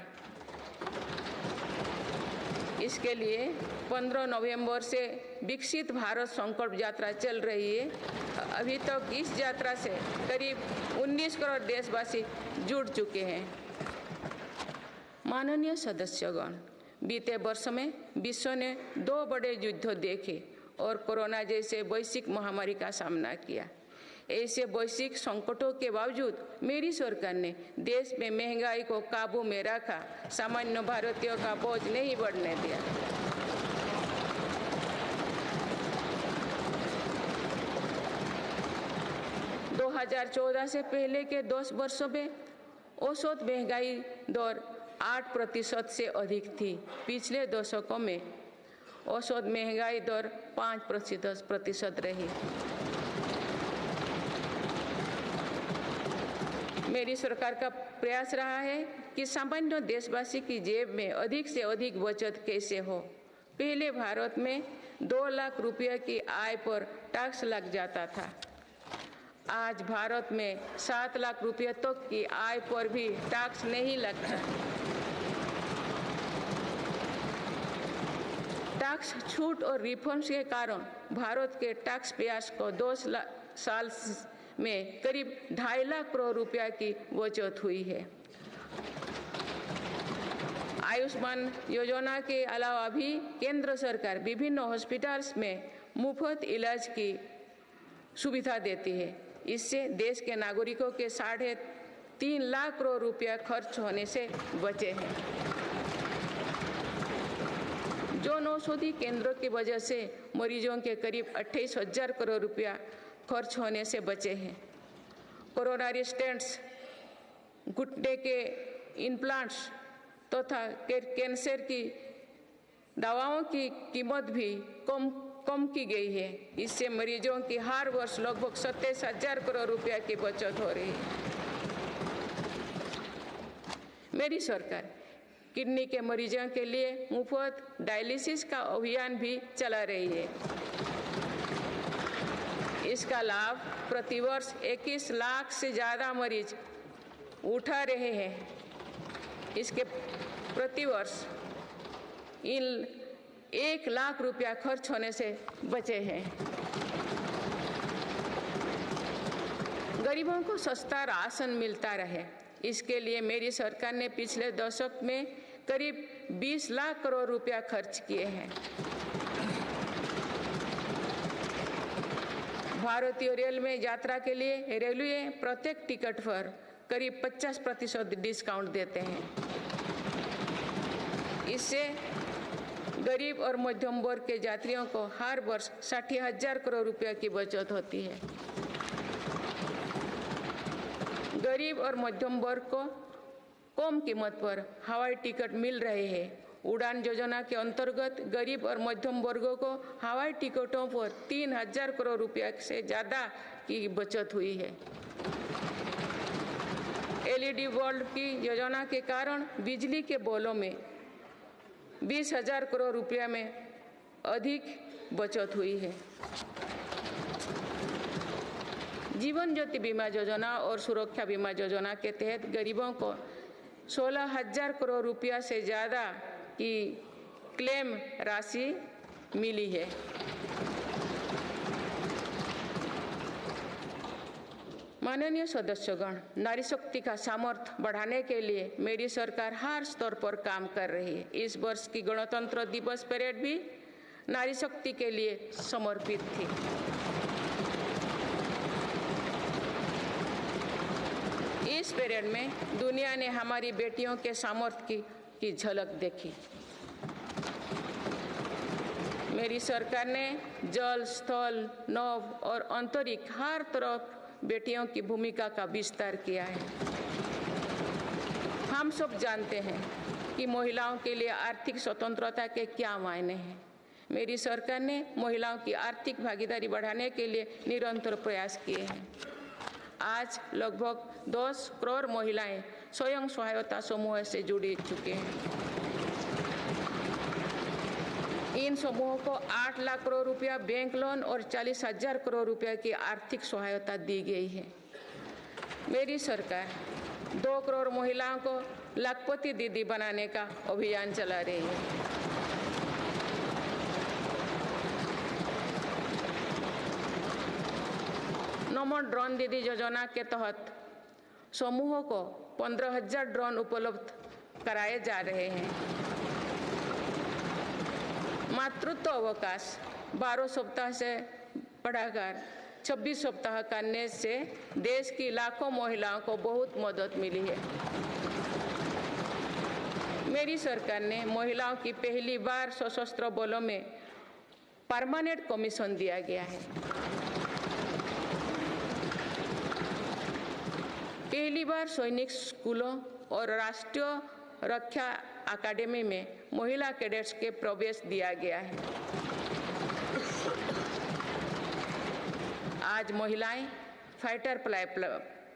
इसके लिए 15 नवंबर से विकसित भारत संकल्प यात्रा चल रही है। अभी तक इस यात्रा से करीब 19 करोड़ देशवासी जुड़ चुके हैं। माननीय सदस्यगण, बीते वर्ष में विश्व ने 2 बड़े युद्ध देखे और कोरोना जैसे वैश्विक महामारी का सामना किया। ऐसे वैश्विक संकटों के बावजूद मेरी सरकार ने देश में महंगाई को काबू में रखा, सामान्य भारतीयों का बोझ नहीं बढ़ने दिया। – 2014 से पहले के 10 वर्षों में औसत महंगाई दर 8% से अधिक थी। पिछले दशकों में औसत महंगाई दर 5% रही। मेरी सरकार का प्रयास रहा है कि सामान्य देशवासी की जेब में अधिक से अधिक बचत कैसे हो। पहले भारत में 2 लाख रुपये की आय पर टैक्स लग जाता था। आज भारत में 7 लाख रुपये तक की आय पर भी टैक्स नहीं लगता। टैक्स छूट और रिफंड्स के कारण भारत के टैक्स पेयर्स को 2 साल में करीब 2.5 लाख करोड़ रुपया की बचत हुई है। आयुष्मान योजना के अलावा भी केंद्र सरकार विभिन्न हॉस्पिटल्स में मुफ्त इलाज की सुविधा देती है। इससे देश के नागरिकों के 3.5 लाख करोड़ रुपया खर्च होने से बचे हैं। जन औषधि केंद्रों की वजह से मरीजों के करीब 28,000 करोड़ रुपया खर्च होने से बचे हैं। कोरोनरी स्टेंट्स, घुटने के इम्प्लांट्स तथा कैंसर की दवाओं की कीमत भी कम की गई है। इससे मरीजों की हर वर्ष लगभग 27,000 करोड़ रुपया की बचत हो रही है। मेरी सरकार किडनी के मरीजों के लिए मुफ्त डायलिसिस का अभियान भी चला रही है। इसका लाभ प्रतिवर्ष 21 लाख से ज़्यादा मरीज उठा रहे हैं। इसके प्रतिवर्ष इन 1 लाख रुपया खर्च होने से बचे हैं। गरीबों को सस्ता राशन मिलता रहे, इसके लिए मेरी सरकार ने पिछले दशक में करीब 20 लाख करोड़ रुपया खर्च किए हैं। भारतीय रेल में यात्रा के लिए रेलवे प्रत्येक टिकट पर करीब 50% डिस्काउंट देते हैं। इससे गरीब और मध्यम वर्ग के यात्रियों को हर वर्ष 60,000 करोड़ रुपया की बचत होती है। गरीब और मध्यम वर्ग को कम कीमत पर हवाई टिकट मिल रहे हैं। उड़ान योजना के अंतर्गत गरीब और मध्यम वर्गों को हवाई टिकटों पर 3,000 करोड़ रुपया से ज़्यादा की बचत हुई है। LED बल्ब की योजना के कारण बिजली के बिलों में 20,000 करोड़ रुपया में अधिक बचत हुई है। जीवन ज्योति बीमा योजना और सुरक्षा बीमा योजना के तहत गरीबों को 16,000 करोड़ रुपया से ज़्यादा की क्लेम राशि मिली है। माननीय सदस्यगण, नारी शक्ति का सामर्थ्य बढ़ाने के लिए मेरी सरकार हर स्तर पर काम कर रही है। इस वर्ष की गणतंत्र दिवस परेड भी नारी शक्ति के लिए समर्पित थी। इस परेड में दुनिया ने हमारी बेटियों के सामर्थ्य की झलक देखी। मेरी सरकार ने जल, स्थल, नभ और अंतरिक्ष हर तरफ बेटियों की भूमिका का विस्तार किया है। हम सब जानते हैं कि महिलाओं के लिए आर्थिक स्वतंत्रता के क्या मायने हैं। मेरी सरकार ने महिलाओं की आर्थिक भागीदारी बढ़ाने के लिए निरंतर प्रयास किए हैं। आज लगभग 10 करोड़ महिलाएं स्वयं सहायता समूह से जुड़ चुके हैं। इन समूहों को 8 लाख करोड़ रुपया बैंक लोन और 40,000 करोड़ रुपया की आर्थिक सहायता दी गई है। मेरी सरकार 2 करोड़ महिलाओं को लाखपति दीदी बनाने का अभियान चला रही है। नमो ड्रोन दीदी योजना के तहत समूहों को 15,000 ड्रोन उपलब्ध कराए जा रहे हैं। मातृत्व अवकाश 12 सप्ताह से बढ़ाकर 26 सप्ताह करने से देश की लाखों महिलाओं को बहुत मदद मिली है। मेरी सरकार ने महिलाओं की पहली बार सशस्त्र बलों में परमानेंट कमीशन दिया गया है। पहली बार सैनिक स्कूलों और राष्ट्रीय रक्षा अकादमी में महिला कैडेट्स के प्रवेश दिया गया है। आज महिलाएं फाइटर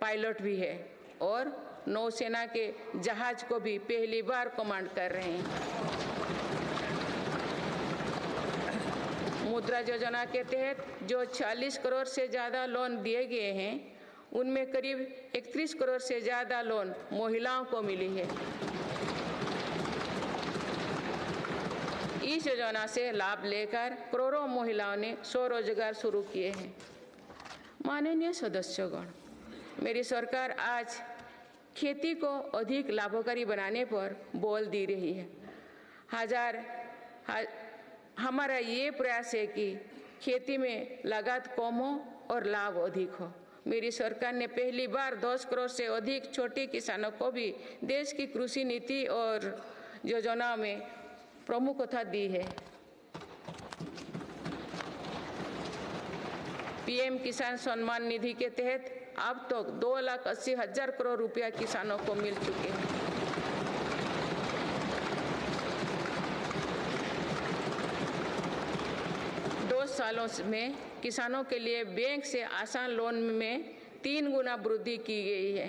पायलट भी है और नौसेना के जहाज को भी पहली बार कमांड कर रहे हैं। मुद्रा योजना के तहत जो 40 करोड़ से ज़्यादा लोन दिए गए हैं, उनमें करीब 31 करोड़ से ज़्यादा लोन महिलाओं को मिली है। इस योजना से लाभ लेकर करोड़ों महिलाओं ने स्वरोजगार शुरू किए हैं। माननीय सदस्यगण, मेरी सरकार आज खेती को अधिक लाभकारी बनाने पर बल दे रही है। हमारा ये प्रयास है कि खेती में लागत कम हो और लाभ अधिक हो। मेरी सरकार ने पहली बार 10 करोड़ से अधिक छोटे किसानों को भी देश की कृषि नीति और योजना में प्रमुखता दी है। पीएम किसान सम्मान निधि के तहत अब तक 2,80,000 करोड़ रुपया किसानों को मिल चुके हैं। सालों में किसानों के लिए बैंक से आसान लोन में 3 गुना वृद्धि की गई है।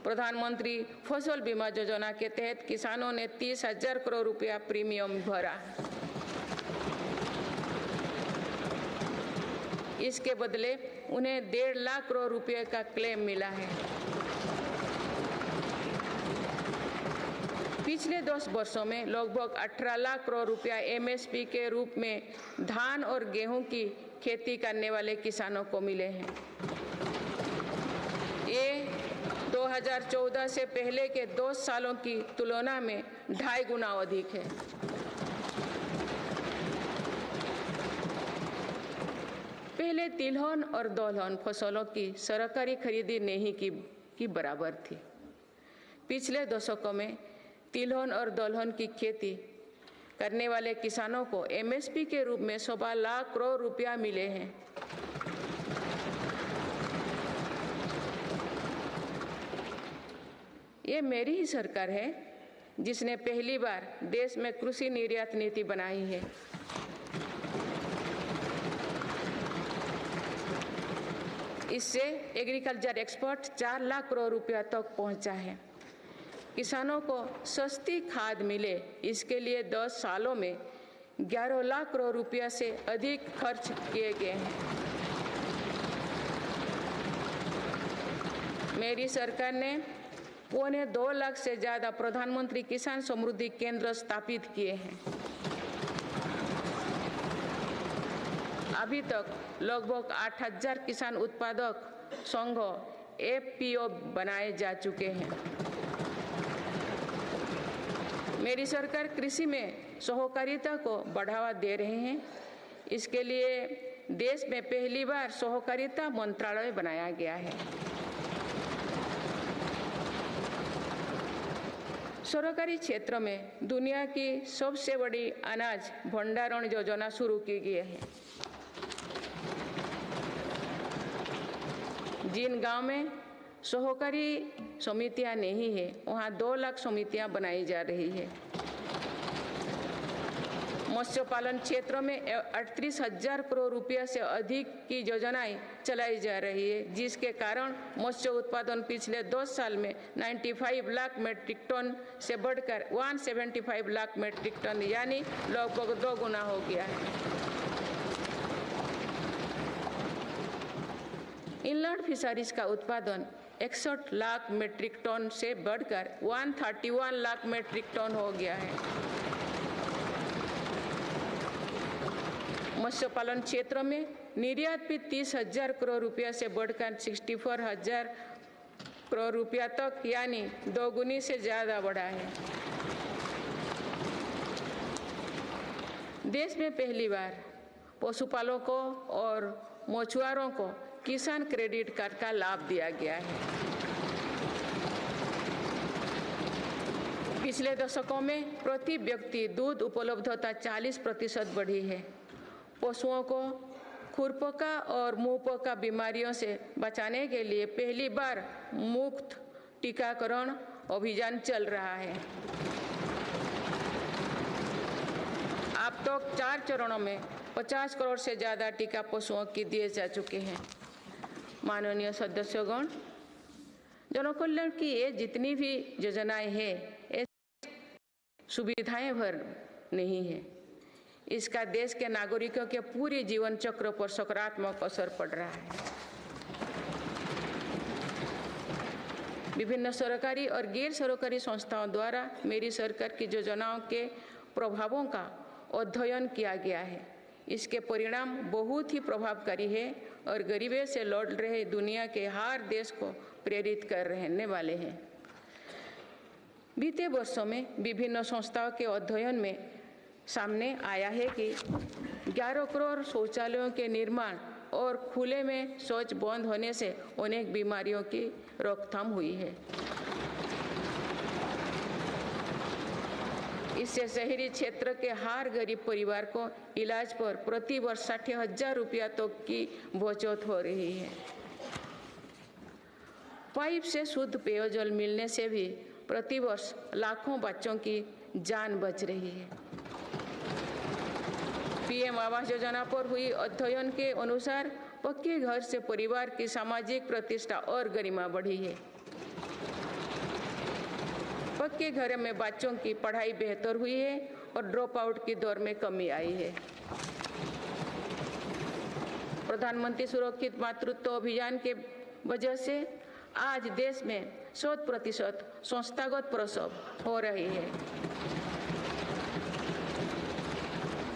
प्रधानमंत्री फसल बीमा योजना के तहत किसानों ने 30,000 करोड़ रुपया प्रीमियम भरा। इसके बदले उन्हें 1.5 लाख करोड़ रुपए का क्लेम मिला है। पिछले 10 वर्षों में लगभग 18 लाख करोड़ रुपया एमएसपी के रूप में धान और गेहूं की खेती करने वाले किसानों को मिले हैं। ये 2014 से पहले के 2 सालों की तुलना में 2.5 गुना अधिक है। पहले तिलहन और दलहन फसलों की सरकारी खरीदी नहीं की बराबर थी। पिछले दशकों में तिलहन और दलहन की खेती करने वाले किसानों को एमएसपी के रूप में 1.25 लाख करोड़ रुपया मिले हैं। ये मेरी ही सरकार है जिसने पहली बार देश में कृषि निर्यात नीति बनाई है। इससे एग्रीकल्चर एक्सपोर्ट 4 लाख करोड़ रुपया तक पहुंचा है। किसानों को सस्ती खाद मिले, इसके लिए 10 सालों में 11 लाख करोड़ रुपया से अधिक खर्च किए गए हैं। मेरी सरकार ने 1.25 लाख से ज़्यादा प्रधानमंत्री किसान समृद्धि केंद्र स्थापित किए हैं। अभी तक लगभग 8,000 किसान उत्पादक संघ एफपीओ बनाए जा चुके हैं। मेरी सरकार कृषि में सहकारिता को बढ़ावा दे रहे हैं। इसके लिए देश में पहली बार सहकारिता मंत्रालय बनाया गया है। सरकारी क्षेत्र में दुनिया की सबसे बड़ी अनाज भंडारण योजना शुरू की गई है। जिन गांव में सहकारी समितियां नहीं है, वहां 2 लाख समितियां बनाई जा रही है। मत्स्य पालन क्षेत्र में 38,000 करोड़ रुपया से अधिक की योजनाएं चलाई जा रही है, जिसके कारण मत्स्य उत्पादन पिछले 10 साल में 95 लाख मीट्रिक टन से बढ़कर 175 लाख मीट्रिक टन यानी लगभग 2 गुना हो गया है। इनलैंड फिशरीज का उत्पादन 61 लाख मीट्रिक टन से बढ़कर 131 लाख मीट्रिक टन हो गया है। मत्स्य पालन क्षेत्र में निर्यात भी 30,000 करोड़ रुपया से बढ़कर 64,000 करोड़ रुपया तक यानी 2 गुनी से ज्यादा बढ़ा है। देश में पहली बार पशुपालकों और मछुआरों को किसान क्रेडिट कार्ड का लाभ दिया गया है। पिछले दशकों में प्रति व्यक्ति दूध उपलब्धता 40% बढ़ी है। पशुओं को खुरपका और मुंहपका बीमारियों से बचाने के लिए पहली बार मुफ्त टीकाकरण अभियान चल रहा है। अब तक 4 चरणों में 50 करोड़ से ज़्यादा टीका पशुओं की दिए जा चुके हैं। माननीय सदस्यगण, जनकल्याण की ये जितनी भी योजनाएं हैं, ये सुविधाएं भर नहीं है। इसका देश के नागरिकों के पूरे जीवन चक्र पर सकारात्मक असर पड़ रहा है। विभिन्न सरकारी और गैर सरकारी संस्थाओं द्वारा मेरी सरकार की योजनाओं के प्रभावों का अध्ययन किया गया है। इसके परिणाम बहुत ही प्रभावकारी है और गरीबी से लड़ रहे दुनिया के हर देश को प्रेरित कर रहने वाले हैं। बीते वर्षों में विभिन्न संस्थाओं के अध्ययन में सामने आया है कि 11 करोड़ शौचालयों के निर्माण और खुले में शौच बंद होने से अनेक बीमारियों की रोकथाम हुई है। इससे शहरी क्षेत्र के हर गरीब परिवार को इलाज पर प्रति वर्ष 60,000 रुपया तक की बचत हो रही है। पाइप से शुद्ध पेयजल मिलने से भी प्रति वर्ष लाखों बच्चों की जान बच रही है। पीएम आवास योजना पर हुई अध्ययन के अनुसार पक्के घर से परिवार की सामाजिक प्रतिष्ठा और गरिमा बढ़ी है। पक्के घर में बच्चों की पढ़ाई बेहतर हुई है और ड्रॉप आउट की दर में कमी आई है। प्रधानमंत्री सुरक्षित मातृत्व अभियान के वजह से आज देश में 100% संस्थागत प्रसव हो रही है।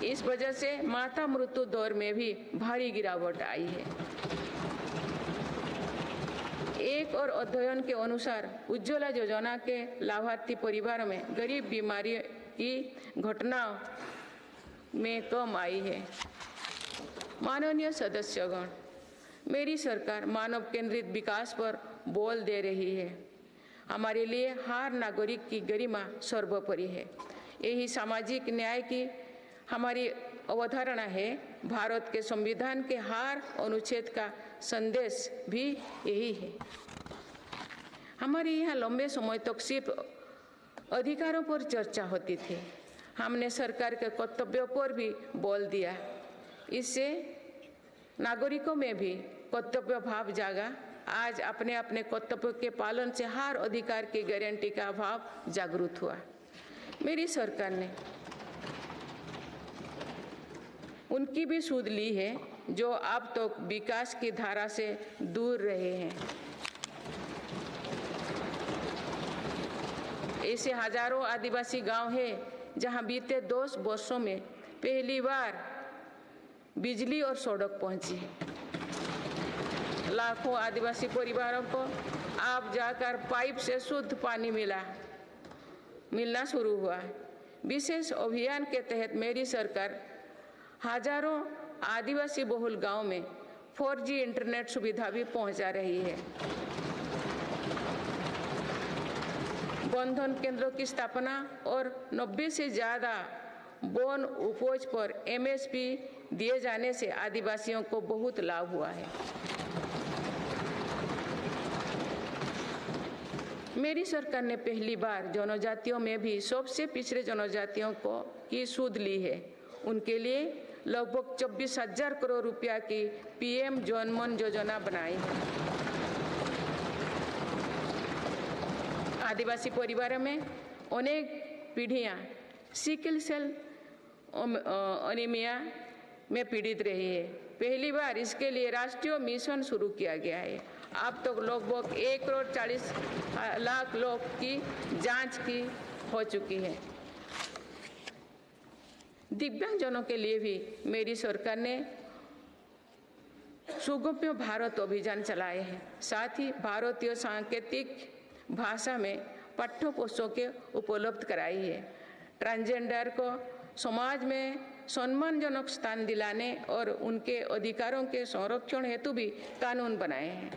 इस वजह से माता मृत्यु दर में भी भारी गिरावट आई है। एक और अध्ययन के अनुसार उज्ज्वला योजना के लाभार्थी परिवारों में गरीब बीमारी की घटनाओं में कम आई है। माननीय सदस्यगण, मेरी सरकार मानव केंद्रित विकास पर बल दे रही है। हमारे लिए हर नागरिक की गरिमा सर्वोपरि है। यही सामाजिक न्याय की हमारी अवधारणा है। भारत के संविधान के हर अनुच्छेद का संदेश भी यही है। हमारे यहाँ लंबे समय तक सिर्फ अधिकारों पर चर्चा होती थी। हमने सरकार के कर्तव्यों पर भी बल दिया। इससे नागरिकों में भी कर्तव्य भाव जागा। आज अपने अपने कर्तव्य के पालन से हर अधिकार की गारंटी का भाव जागृत हुआ। मेरी सरकार ने उनकी भी सुध ली है जो अब तक विकास की धारा से दूर रहे हैं। ऐसे हजारों आदिवासी गांव हैं जहां बीते 10 वर्षों में पहली बार बिजली और सड़क पहुंची। लाखों आदिवासी परिवारों को अब जाकर पाइप से शुद्ध पानी मिलना शुरू हुआ। विशेष अभियान के तहत मेरी सरकार हजारों आदिवासी बहुल गांव में 4G इंटरनेट सुविधा भी पहुंचा रही है। बंधन केंद्रों की स्थापना और 90 से ज़्यादा वन उपज पर MSP दिए जाने से आदिवासियों को बहुत लाभ हुआ है। मेरी सरकार ने पहली बार जनजातियों में भी सबसे पिछड़े जनजातियों की सुध ली है। उनके लिए लगभग 24,000 करोड़ रुपया की PM जनमन योजना बनाई है। आदिवासी परिवारों में अनेक पीढ़ियां सिकल सेल एनीमिया में पीड़ित रही है। पहली बार इसके लिए राष्ट्रीय मिशन शुरू किया गया है। अब तक लगभग 1,40,00,000 लोग की जांच की हो चुकी है। दिव्यांगजनों के लिए भी मेरी सरकार ने सुगम्य भारत अभियान चलाए हैं। साथ ही भारतीय सांकेतिक भाषा में पाठ्य पुस्तकें उपलब्ध कराई है। ट्रांसजेंडर को समाज में सम्मानजनक स्थान दिलाने और उनके अधिकारों के संरक्षण हेतु भी कानून बनाए हैं।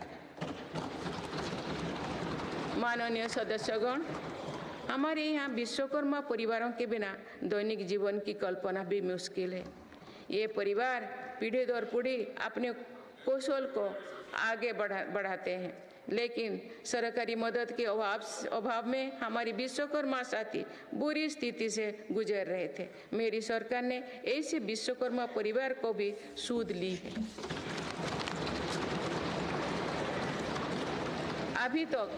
माननीय सदस्यगण, हमारे यहाँ विश्वकर्मा परिवारों के बिना दैनिक जीवन की कल्पना भी मुश्किल है। ये परिवार पीढ़ी दर पीढ़ी अपने कौशल को आगे बढ़ाते हैं, लेकिन सरकारी मदद के अभाव में हमारी विश्वकर्मा साथी बुरी स्थिति से गुजर रहे थे। मेरी सरकार ने ऐसे विश्वकर्मा परिवार को भी सुध ली है। अभी तक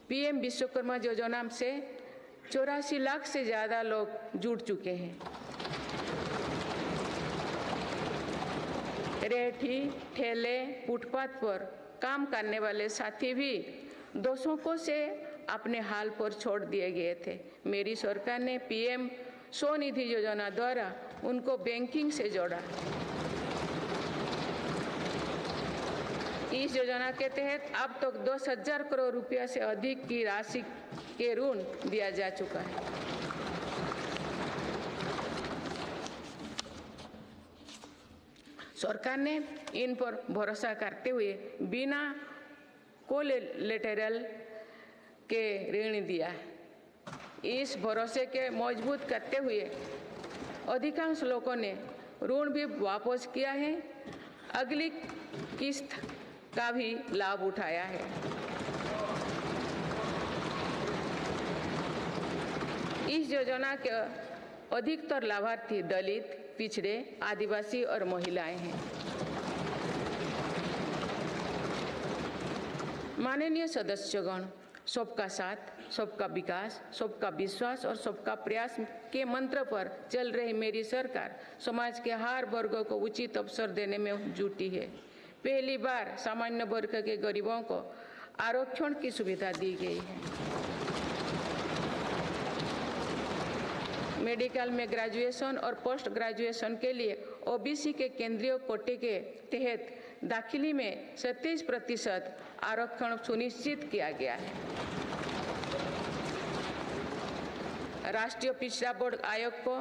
PM विश्वकर्मा योजना से 84 लाख से ज़्यादा लोग जुड़ चुके हैं। रेहड़ी, ठेले, फुटपाथ पर काम करने वाले साथी भी दशकों से अपने हाल पर छोड़ दिए गए थे। मेरी सरकार ने PM स्वनिधि योजना द्वारा उनको बैंकिंग से जोड़ा। इस योजना के तहत अब तक 10,000 करोड़ रुपया से अधिक की राशि के ऋण दिया जा चुका है। सरकार ने इन पर भरोसा करते हुए बिना कोलेटरल के ऋण दिया। इस भरोसे के मजबूत करते हुए अधिकांश लोगों ने ऋण भी वापस किया है, अगली किस्त का भी लाभ उठाया है। इस योजना के अधिकतर लाभार्थी दलित, पिछड़े, आदिवासी और महिलाएं हैं। माननीय सदस्यगण, सबका साथ, सबका विकास, सबका विश्वास और सबका प्रयास के मंत्र पर चल रही मेरी सरकार समाज के हर वर्गों को उचित अवसर देने में जुटी है। पहली बार सामान्य वर्ग के गरीबों को आरक्षण की सुविधा दी गई है। मेडिकल में ग्रेजुएशन और पोस्ट ग्रेजुएशन के लिए ओबीसी के केंद्रीय कोटे के तहत दाखिली में 37% आरक्षण सुनिश्चित किया गया है। राष्ट्रीय पिछड़ा बोर्ड आयोग को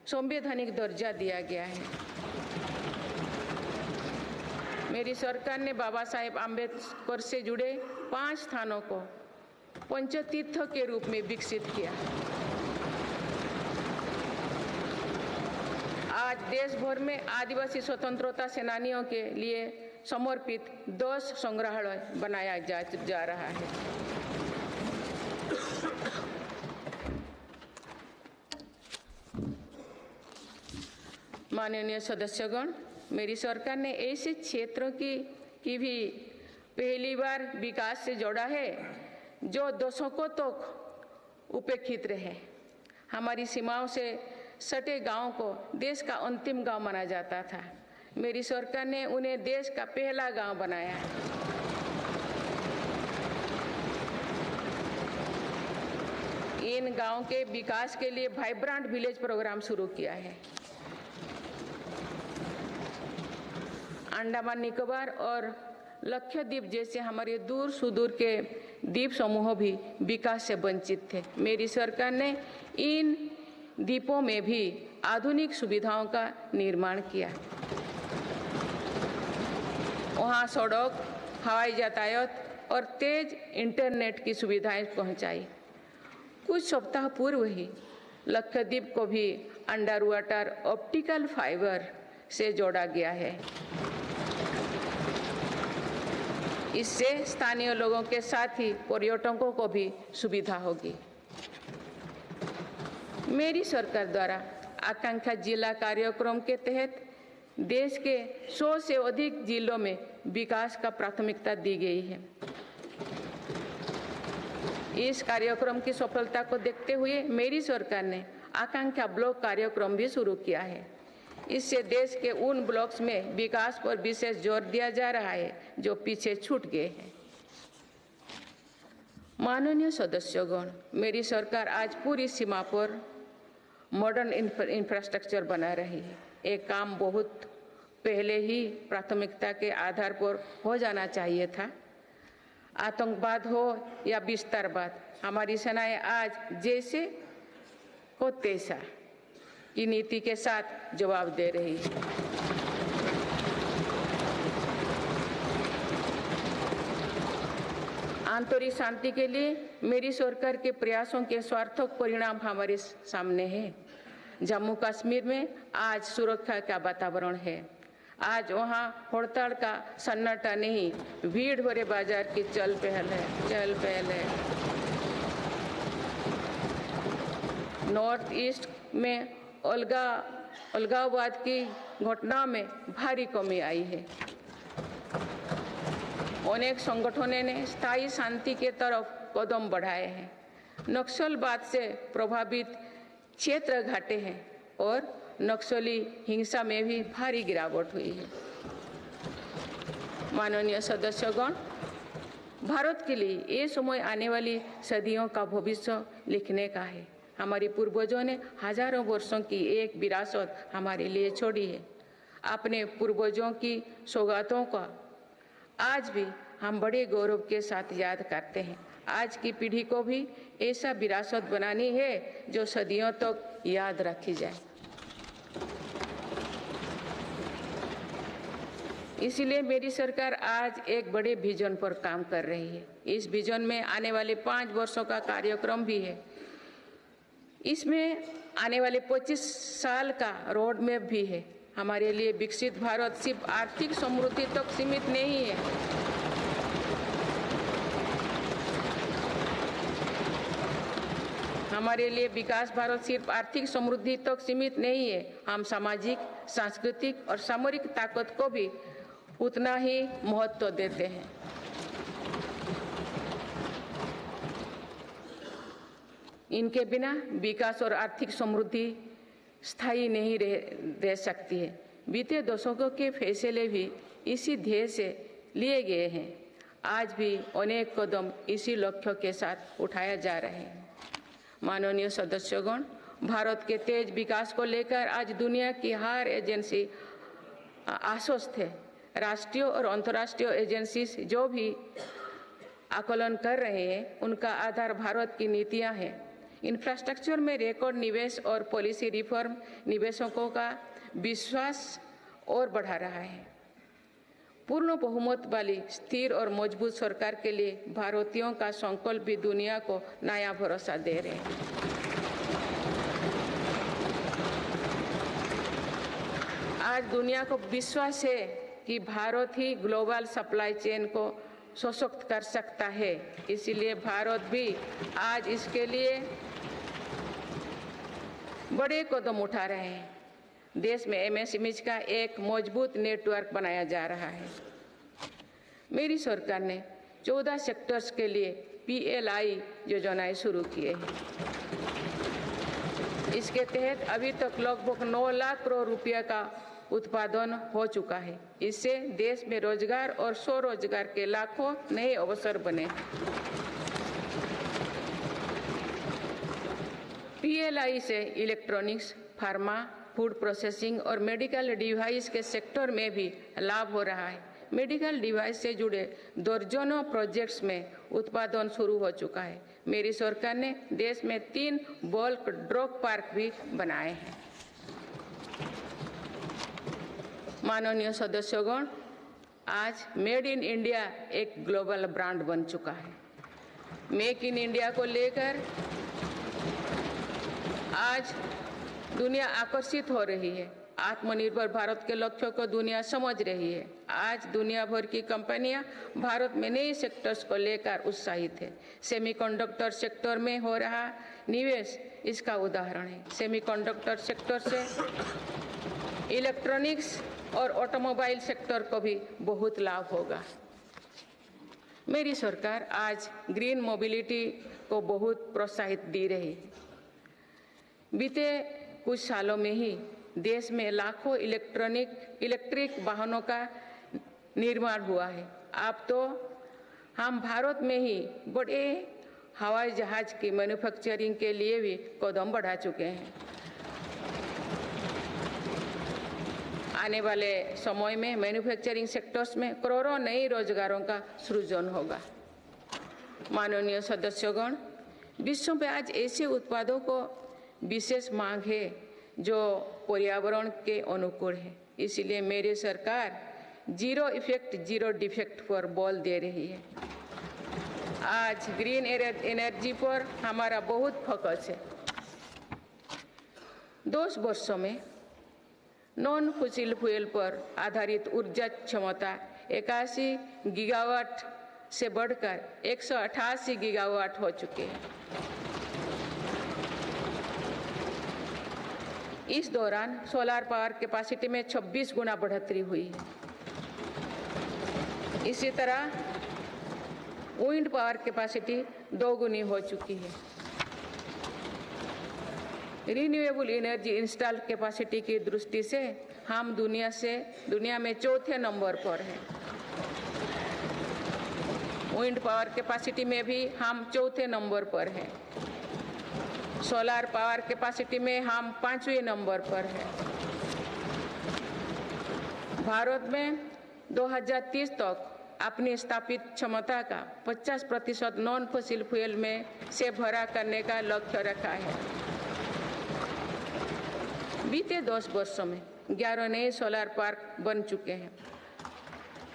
संवैधानिक दर्जा दिया गया है। मेरी सरकार ने बाबा साहेब आम्बेडकर से जुड़े 5 स्थानों को पंचतीर्थ के रूप में विकसित किया। आज देश भर में आदिवासी स्वतंत्रता सेनानियों के लिए समर्पित 10 संग्रहालय बनाया जा रहा है। माननीय सदस्यगण, मेरी सरकार ने ऐसे क्षेत्रों की भी पहली बार विकास से जोड़ा है जो दशकों तक उपेक्षित रहे। हमारी सीमाओं से सटे गांव को देश का अंतिम गांव माना जाता था। मेरी सरकार ने उन्हें देश का पहला गांव बनाया है। इन गांव के विकास के लिए वाइब्रेंट विलेज प्रोग्राम शुरू किया है। अंडमान निकोबार और लक्षद्वीप जैसे हमारे दूर सुदूर के द्वीप समूह भी विकास से वंचित थे। मेरी सरकार ने इन द्वीपों में भी आधुनिक सुविधाओं का निर्माण किया। वहाँ सड़क, हवाई यातायात और तेज इंटरनेट की सुविधाएं पहुंचाई। कुछ सप्ताह पूर्व ही लक्षद्वीप को भी अंडर वाटर ऑप्टिकल फाइबर से जोड़ा गया है। इससे स्थानीय लोगों के साथ ही पर्यटकों को भी सुविधा होगी। मेरी सरकार द्वारा आकांक्षा जिला कार्यक्रम के तहत देश के 100 से अधिक जिलों में विकास का प्राथमिकता दी गई है। इस कार्यक्रम की सफलता को देखते हुए मेरी सरकार ने आकांक्षा ब्लॉक कार्यक्रम भी शुरू किया है। इससे देश के उन ब्लॉक्स में विकास पर विशेष जोर दिया जा रहा है जो पीछे छूट गए हैं। माननीय सदस्यगण, मेरी सरकार आज पूरी सीमा पर मॉडर्न इंफ्रास्ट्रक्चर बना रही है। एक काम बहुत पहले ही प्राथमिकता के आधार पर हो जाना चाहिए था। आतंकवाद हो या विस्तारवाद, हमारी सेनाएं आज जैसे को तैसा की नीति के साथ जवाब दे रही है। आंतरिक शांति के लिए मेरी सरकार के प्रयासों के सार्थक परिणाम हमारे सामने हैं। जम्मू कश्मीर में आज सुरक्षा का वातावरण है। आज वहाँ हड़ताल का सन्नाटा नहीं, भीड़ भरे बाजार की चहल पहल है। नॉर्थ ईस्ट में अलगाववाद की घटना में भारी कमी आई है। अनेक संगठनों ने स्थायी शांति के तरफ कदम बढ़ाए हैं। नक्सलवाद से प्रभावित क्षेत्र घटे हैं और नक्सली हिंसा में भी भारी गिरावट हुई है। माननीय सदस्यगण, भारत के लिए ये समय आने वाली सदियों का भविष्य लिखने का है। हमारे पूर्वजों ने हजारों वर्षों की एक विरासत हमारे लिए छोड़ी है। अपने पूर्वजों की सौगातों का आज भी हम बड़े गौरव के साथ याद करते हैं। आज की पीढ़ी को भी ऐसा विरासत बनानी है जो सदियों तक याद रखी जाए। इसलिए मेरी सरकार आज एक बड़े विजन पर काम कर रही है। इस विजन में आने वाले 5 वर्षों का कार्यक्रम भी है। इसमें आने वाले 25 साल का रोड मैप भी है। हमारे लिए विकसित भारत सिर्फ आर्थिक समृद्धि तक सीमित नहीं है। हमारे लिए विकास भारत सिर्फ आर्थिक समृद्धि तक सीमित नहीं है। हम सामाजिक, सांस्कृतिक और सामरिक ताकत को भी उतना ही महत्व देते हैं। इनके बिना विकास और आर्थिक समृद्धि स्थायी नहीं रह सकती है। बीते दशकों के फैसले भी इसी ध्येय से लिए गए हैं। आज भी अनेक कदम इसी लक्ष्य के साथ उठाया जा रहे हैं। माननीय सदस्यगण, भारत के तेज विकास को लेकर आज दुनिया की हर एजेंसी आश्वस्त है। राष्ट्रीय और अंतर्राष्ट्रीय एजेंसी जो भी आकलन कर रहे हैं, उनका आधार भारत की नीतियां हैं। इंफ्रास्ट्रक्चर में रिकॉर्ड निवेश और पॉलिसी रिफॉर्म निवेशकों का विश्वास और बढ़ा रहा है। पूर्ण बहुमत वाली स्थिर और मजबूत सरकार के लिए भारतीयों का संकल्प भी दुनिया को नया भरोसा दे रहे हैं। आज दुनिया को विश्वास है कि भारत ही ग्लोबल सप्लाई चेन को सशक्त कर सकता है। इसीलिए भारत भी आज इसके लिए बड़े कदम उठा रहे हैं। देश में एमएसएमई का एक मजबूत नेटवर्क बनाया जा रहा है। मेरी सरकार ने 14 सेक्टर्स के लिए PLI योजनाएं शुरू किए हैं। इसके तहत अभी तक लगभग 9 लाख करोड़ रुपये का उत्पादन हो चुका है। इससे देश में रोजगार और स्वरोजगार के लाखों नए अवसर बने। PLI से इलेक्ट्रॉनिक्स, फार्मा, फूड प्रोसेसिंग और मेडिकल डिवाइस के सेक्टर में भी लाभ हो रहा है। मेडिकल डिवाइस से जुड़े दर्जनों प्रोजेक्ट्स में उत्पादन शुरू हो चुका है। मेरी सरकार ने देश में 3 बल्क ड्रग पार्क भी बनाए हैं। माननीय सदस्यगण, आज मेड इन इंडिया एक ग्लोबल ब्रांड बन चुका है। मेक इन इंडिया को लेकर आज दुनिया आकर्षित हो रही है। आत्मनिर्भर भारत के लक्ष्यों को दुनिया समझ रही है। आज दुनिया भर की कंपनियां भारत में नए सेक्टर्स को लेकर उत्साहित है। सेमीकंडक्टर सेक्टर में हो रहा निवेश इसका उदाहरण है। सेमीकंडक्टर सेक्टर से इलेक्ट्रॉनिक्स और ऑटोमोबाइल सेक्टर को भी बहुत लाभ होगा। मेरी सरकार आज ग्रीन मोबिलिटी को बहुत प्रोत्साहित दे रही है। बीते कुछ सालों में ही देश में लाखों इलेक्ट्रिक वाहनों का निर्माण हुआ है। अब तो हम भारत में ही बड़े हवाई जहाज की मैन्युफैक्चरिंग के लिए भी कदम बढ़ा चुके हैं। आने वाले समय में मैन्युफैक्चरिंग सेक्टर्स में करोड़ों नए रोजगारों का सृजन होगा। माननीय सदस्यगण, विश्व में आज ऐसे उत्पादों को विशेष मांग है जो पर्यावरण के अनुकूल है। इसलिए मेरी सरकार जीरो इफेक्ट जीरो डिफेक्ट पर बल दे रही है। आज ग्रीन एनर्जी पर हमारा बहुत फोकस है। 10 वर्षों में नॉन फॉसिल फ्यूल पर आधारित ऊर्जा क्षमता 81 गीगावाट से बढ़कर 188 गीगावाट हो चुके हैं। इस दौरान सोलर पावर कैपेसिटी में 26 गुना बढ़ोतरी हुई है। इसी तरह विंड पावर कैपेसिटी 2 गुनी हो चुकी है। रिन्यूएबल एनर्जी इंस्टॉल कैपेसिटी की दृष्टि से हम दुनिया में चौथे नंबर पर हैं। विंड पावर कैपेसिटी में भी हम चौथे नंबर पर हैं। सोलर पावर कैपेसिटी में हम 5वें नंबर पर हैं। भारत में 2030 तक अपनी स्थापित क्षमता का 50% नॉन फॉसिल फ्यूल में से भरा करने का लक्ष्य रखा है। बीते 10 वर्षों में 11 नए सोलर पार्क बन चुके हैं।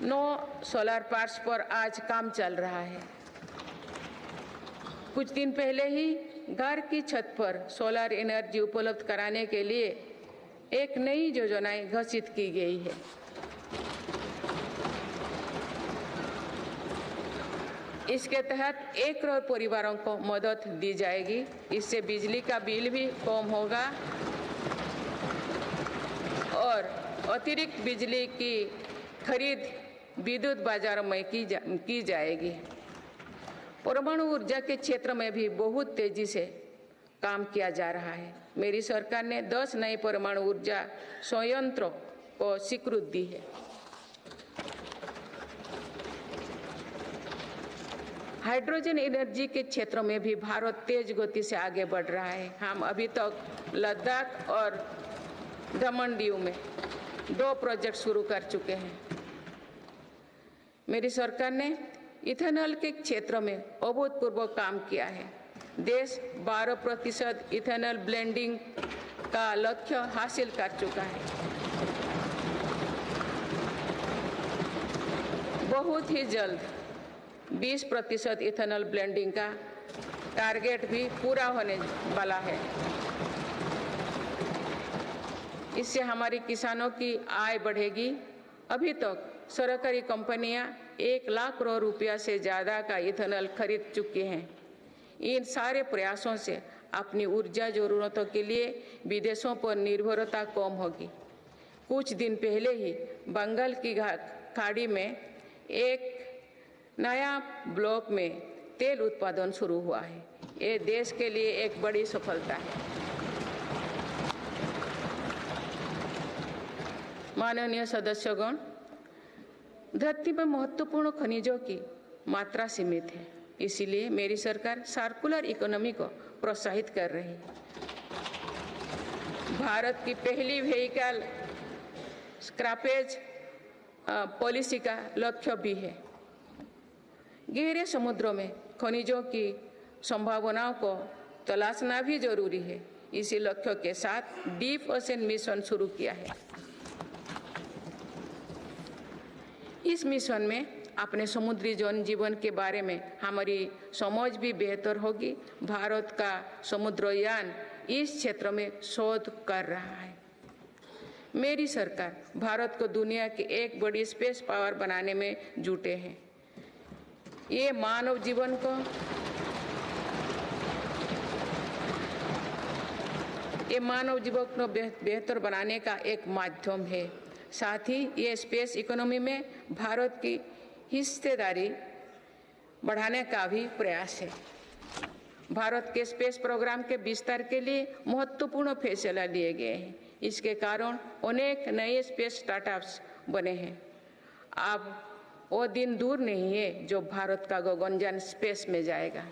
9 सोलर पार्क्स पर आज काम चल रहा है। कुछ दिन पहले ही घर की छत पर सोलर एनर्जी उपलब्ध कराने के लिए एक नई योजना घोषित की गई है। इसके तहत 1 करोड़ परिवारों को मदद दी जाएगी। इससे बिजली का बिल भी कम होगा और अतिरिक्त बिजली की खरीद विद्युत बाजारों में की जाएगी। परमाणु ऊर्जा के क्षेत्र में भी बहुत तेजी से काम किया जा रहा है। मेरी सरकार ने 10 नए परमाणु ऊर्जा संयंत्रों को स्वीकृति दी है। हाइड्रोजन एनर्जी के क्षेत्र में भी भारत तेज गति से आगे बढ़ रहा है। हम अभी तक लद्दाख और दमन दीव में 2 प्रोजेक्ट शुरू कर चुके हैं। मेरी सरकार ने इथेनॉल के क्षेत्र में अभूतपूर्व काम किया है। देश 12% इथेनॉल ब्लेंडिंग का लक्ष्य हासिल कर चुका है। बहुत ही जल्द 20% इथेनॉल ब्लेंडिंग का टारगेट भी पूरा होने वाला है। इससे हमारे किसानों की आय बढ़ेगी। अभी तक सरकारी कंपनियां 1 लाख करोड़ रुपया से ज़्यादा का इथेनॉल खरीद चुकी हैं। इन सारे प्रयासों से अपनी ऊर्जा जरूरतों के लिए विदेशों पर निर्भरता कम होगी। कुछ दिन पहले ही बंगाल की खाड़ी में एक नया ब्लॉक में तेल उत्पादन शुरू हुआ है। ये देश के लिए एक बड़ी सफलता है। माननीय सदस्यगण, धरती में महत्वपूर्ण खनिजों की मात्रा सीमित है, इसीलिए मेरी सरकार सर्कुलर इकोनॉमी को प्रोत्साहित कर रही है। भारत की पहली व्हीकल स्क्रैपेज पॉलिसी का लक्ष्य भी है। गहरे समुद्रों में खनिजों की संभावनाओं को तलाशना भी जरूरी है। इसी लक्ष्य के साथ डीप ओशन मिशन शुरू किया है। इस मिशन में अपने समुद्री जीवन के बारे में हमारी समझ भी बेहतर होगी। भारत का समुद्रयान इस क्षेत्र में शोध कर रहा है। मेरी सरकार भारत को दुनिया की एक बड़ी स्पेस पावर बनाने में जुटे हैं। ये मानव जीवन को बेहतर बनाने का एक माध्यम है। साथ ही ये स्पेस इकोनॉमी में भारत की हिस्सेदारी बढ़ाने का भी प्रयास है। भारत के स्पेस प्रोग्राम के विस्तार के लिए महत्वपूर्ण फैसला लिए गए हैं। इसके कारण अनेक नए स्पेस स्टार्टअप्स बने हैं। अब वो दिन दूर नहीं है जो भारत का गगनयान स्पेस में जाएगा।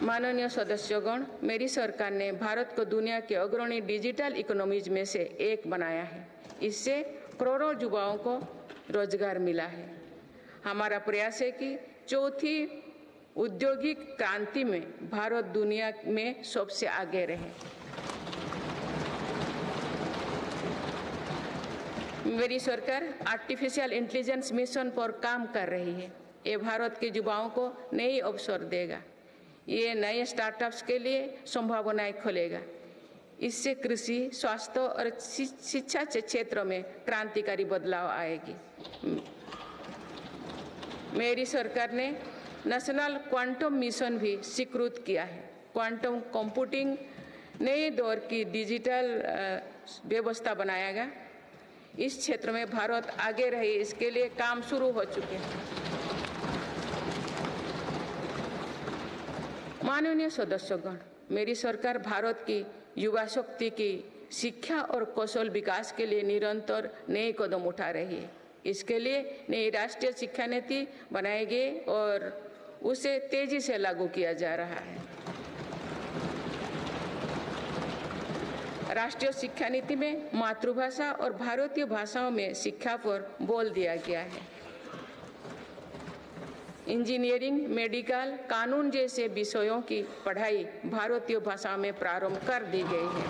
माननीय सदस्यगण, मेरी सरकार ने भारत को दुनिया के अग्रणी डिजिटल इकोनॉमीज में से एक बनाया है। इससे करोड़ों युवाओं को रोजगार मिला है। हमारा प्रयास है कि चौथी औद्योगिक क्रांति में भारत दुनिया में सबसे आगे रहे। मेरी सरकार आर्टिफिशियल इंटेलिजेंस मिशन पर काम कर रही है। ये भारत के युवाओं को नए अवसर देगा। ये नए स्टार्टअप्स के लिए संभावनाएं खोलेगा। इससे कृषि, स्वास्थ्य और शिक्षा के क्षेत्र में क्रांतिकारी बदलाव आएगी। मेरी सरकार ने नेशनल क्वांटम मिशन भी स्वीकृत किया है। क्वांटम कंप्यूटिंग नए दौर की डिजिटल व्यवस्था बनाएगा। इस क्षेत्र में भारत आगे रहे, इसके लिए काम शुरू हो चुके हैं। माननीय सदस्यगण, मेरी सरकार भारत की युवा शक्ति की शिक्षा और कौशल विकास के लिए निरंतर नए कदम उठा रही है। इसके लिए नई राष्ट्रीय शिक्षा नीति बनाई गई और उसे तेजी से लागू किया जा रहा है। राष्ट्रीय शिक्षा नीति में मातृभाषा और भारतीय भाषाओं में शिक्षा पर बल दिया गया है। इंजीनियरिंग, मेडिकल, कानून जैसे विषयों की पढ़ाई भारतीय भाषा में प्रारंभ कर दी गई है।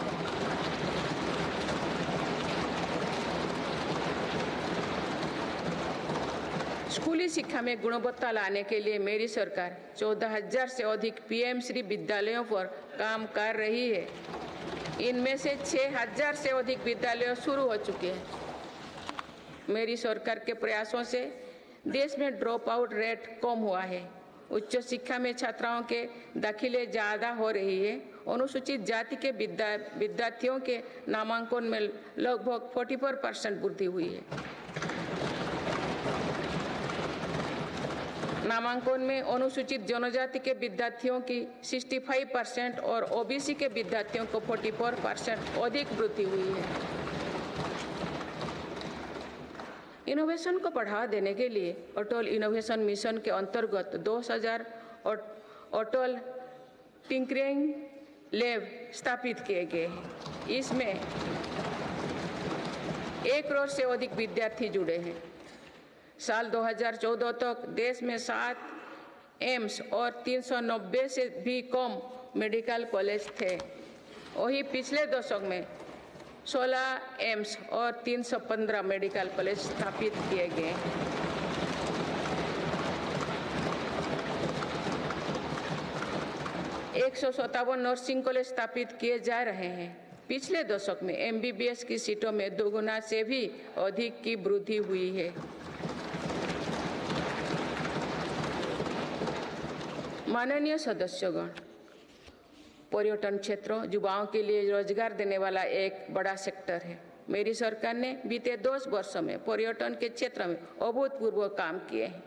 स्कूली शिक्षा में गुणवत्ता लाने के लिए मेरी सरकार 14,000 से अधिक पीएम श्री विद्यालयों पर काम कर रही है। इनमें से 6,000 से अधिक विद्यालय शुरू हो चुके हैं। मेरी सरकार के प्रयासों से देश में ड्रॉप आउट रेट कम हुआ है। उच्च शिक्षा में छात्राओं के दाखिले ज़्यादा हो रही है। अनुसूचित जाति के विद्यार्थियों के नामांकन में लगभग 44% वृद्धि हुई है। नामांकन में अनुसूचित जनजाति के विद्यार्थियों की 65% और ओबीसी के विद्यार्थियों को 44% अधिक वृद्धि हुई है। इनोवेशन को बढ़ावा देने के लिए अटल इनोवेशन मिशन के अंतर्गत 2000 अटल टिंकरिंग लैब स्थापित किए गए हैं। इसमें 1 करोड़ से अधिक विद्यार्थी जुड़े हैं। साल 2014 तक देश में 7 एम्स और 390 से भी कम मेडिकल कॉलेज थे। वही पिछले दशक में 16 एम्स और 315 मेडिकल कॉलेज स्थापित किए गए हैं। एक 157 नर्सिंग कॉलेज स्थापित किए जा रहे हैं। पिछले दशक में एमबीबीएस की सीटों में 2 गुना से भी अधिक की वृद्धि हुई है। माननीय सदस्यगण, पर्यटन क्षेत्र युवाओं के लिए रोजगार देने वाला एक बड़ा सेक्टर है। मेरी सरकार ने बीते 10 वर्षों में पर्यटन के क्षेत्र में अभूतपूर्व काम किए हैं।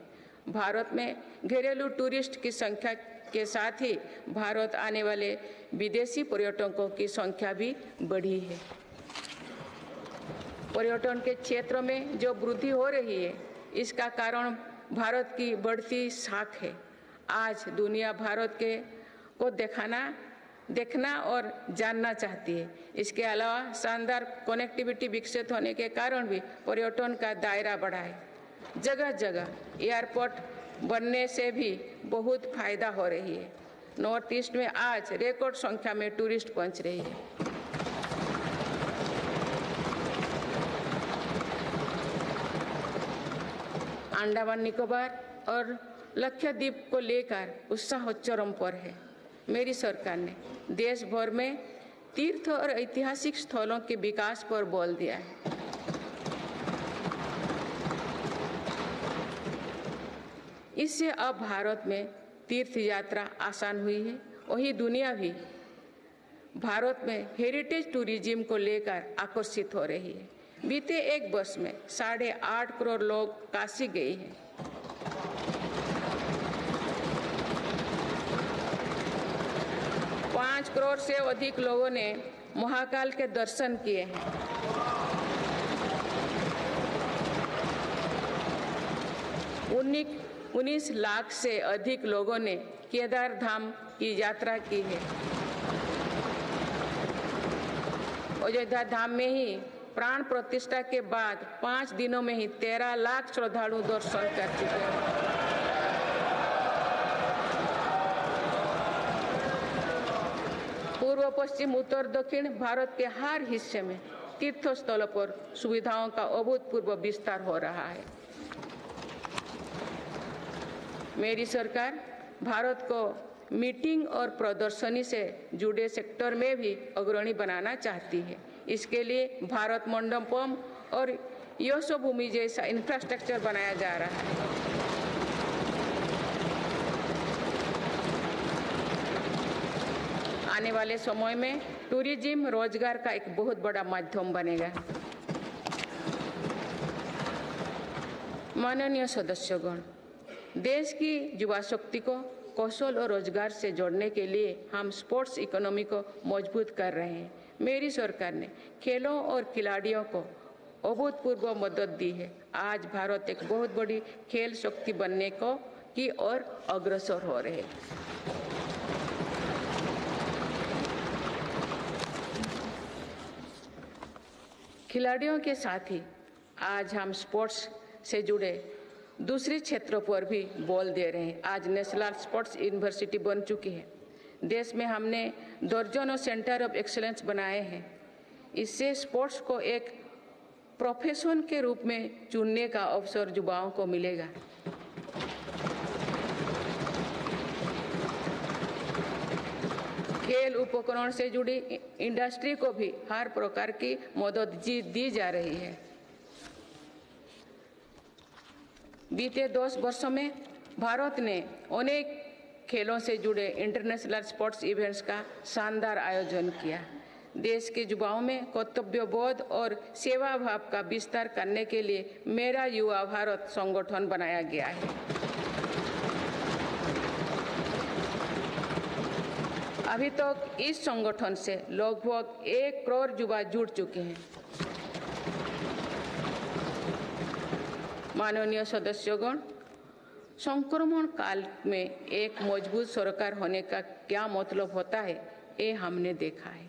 भारत में घरेलू टूरिस्ट की संख्या के साथ ही भारत आने वाले विदेशी पर्यटकों की संख्या भी बढ़ी है। पर्यटन के क्षेत्र में जो वृद्धि हो रही है, इसका कारण भारत की बढ़ती साख है। आज दुनिया भारत को देखना और जानना चाहती है। इसके अलावा शानदार कनेक्टिविटी विकसित होने के कारण भी पर्यटन का दायरा बढ़ा है। जगह जगह एयरपोर्ट बनने से भी बहुत फायदा हो रही है। नॉर्थ ईस्ट में आज रिकॉर्ड संख्या में टूरिस्ट पहुंच रही है। अंडमान निकोबार और लक्षद्वीप को लेकर उत्साह चरम पर है। मेरी सरकार ने देश भर में तीर्थ और ऐतिहासिक स्थलों के विकास पर बल दिया है। इससे अब भारत में तीर्थ यात्रा आसान हुई है। वही दुनिया भी भारत में हेरिटेज टूरिज्म को लेकर आकर्षित हो रही है। बीते 1 वर्ष में 8.5 करोड़ लोग काशी गए हैं। पाँच करोड़ से अधिक लोगों ने महाकाल के दर्शन किए हैं। उन्नीस लाख से अधिक लोगों ने केदार धाम की यात्रा की है। अयोध्या धाम में ही प्राण प्रतिष्ठा के बाद 5 दिनों में ही 13 लाख श्रद्धालु दर्शन कर चुके हैं। पूर्व पश्चिम उत्तर दक्षिण भारत के हर हिस्से में तीर्थ स्थलों पर सुविधाओं का अभूतपूर्व विस्तार हो रहा है। मेरी सरकार भारत को मीटिंग और प्रदर्शनी से जुड़े सेक्टर में भी अग्रणी बनाना चाहती है। इसके लिए भारत मंडपम और यशोभूमि जैसा इंफ्रास्ट्रक्चर बनाया जा रहा है। आने वाले समय में टूरिज्म रोजगार का एक बहुत बड़ा माध्यम बनेगा। माननीय सदस्यगण, देश की युवा शक्ति को कौशल और रोजगार से जोड़ने के लिए हम स्पोर्ट्स इकोनॉमी को मजबूत कर रहे हैं। मेरी सरकार ने खेलों और खिलाड़ियों को अभूतपूर्व मदद दी है। आज भारत एक बहुत बड़ी खेल शक्ति बनने की ओर अग्रसर हो रहे हैं। खिलाड़ियों के साथ ही आज हम स्पोर्ट्स से जुड़े दूसरे क्षेत्रों पर भी बल दे रहे हैं। आज नेशनल स्पोर्ट्स यूनिवर्सिटी बन चुकी है। देश में हमने दर्जनों सेंटर ऑफ एक्सीलेंस बनाए हैं। इससे स्पोर्ट्स को एक प्रोफेशन के रूप में चुनने का अवसर युवाओं को मिलेगा। खेल उपकरण से जुड़ी इंडस्ट्री को भी हर प्रकार की मदद दी जा रही है। बीते 10 वर्षों में भारत ने अनेक खेलों से जुड़े इंटरनेशनल स्पोर्ट्स इवेंट्स का शानदार आयोजन किया। देश के युवाओं में कर्तव्यबोध और सेवा भाव का विस्तार करने के लिए मेरा युवा भारत संगठन बनाया गया है। अभी तक इस संगठन से लगभग 1 करोड़ युवा जुड़ चुके हैं। माननीय सदस्यगण, संक्रमण काल में एक मजबूत सरकार होने का क्या मतलब होता है, ये हमने देखा है।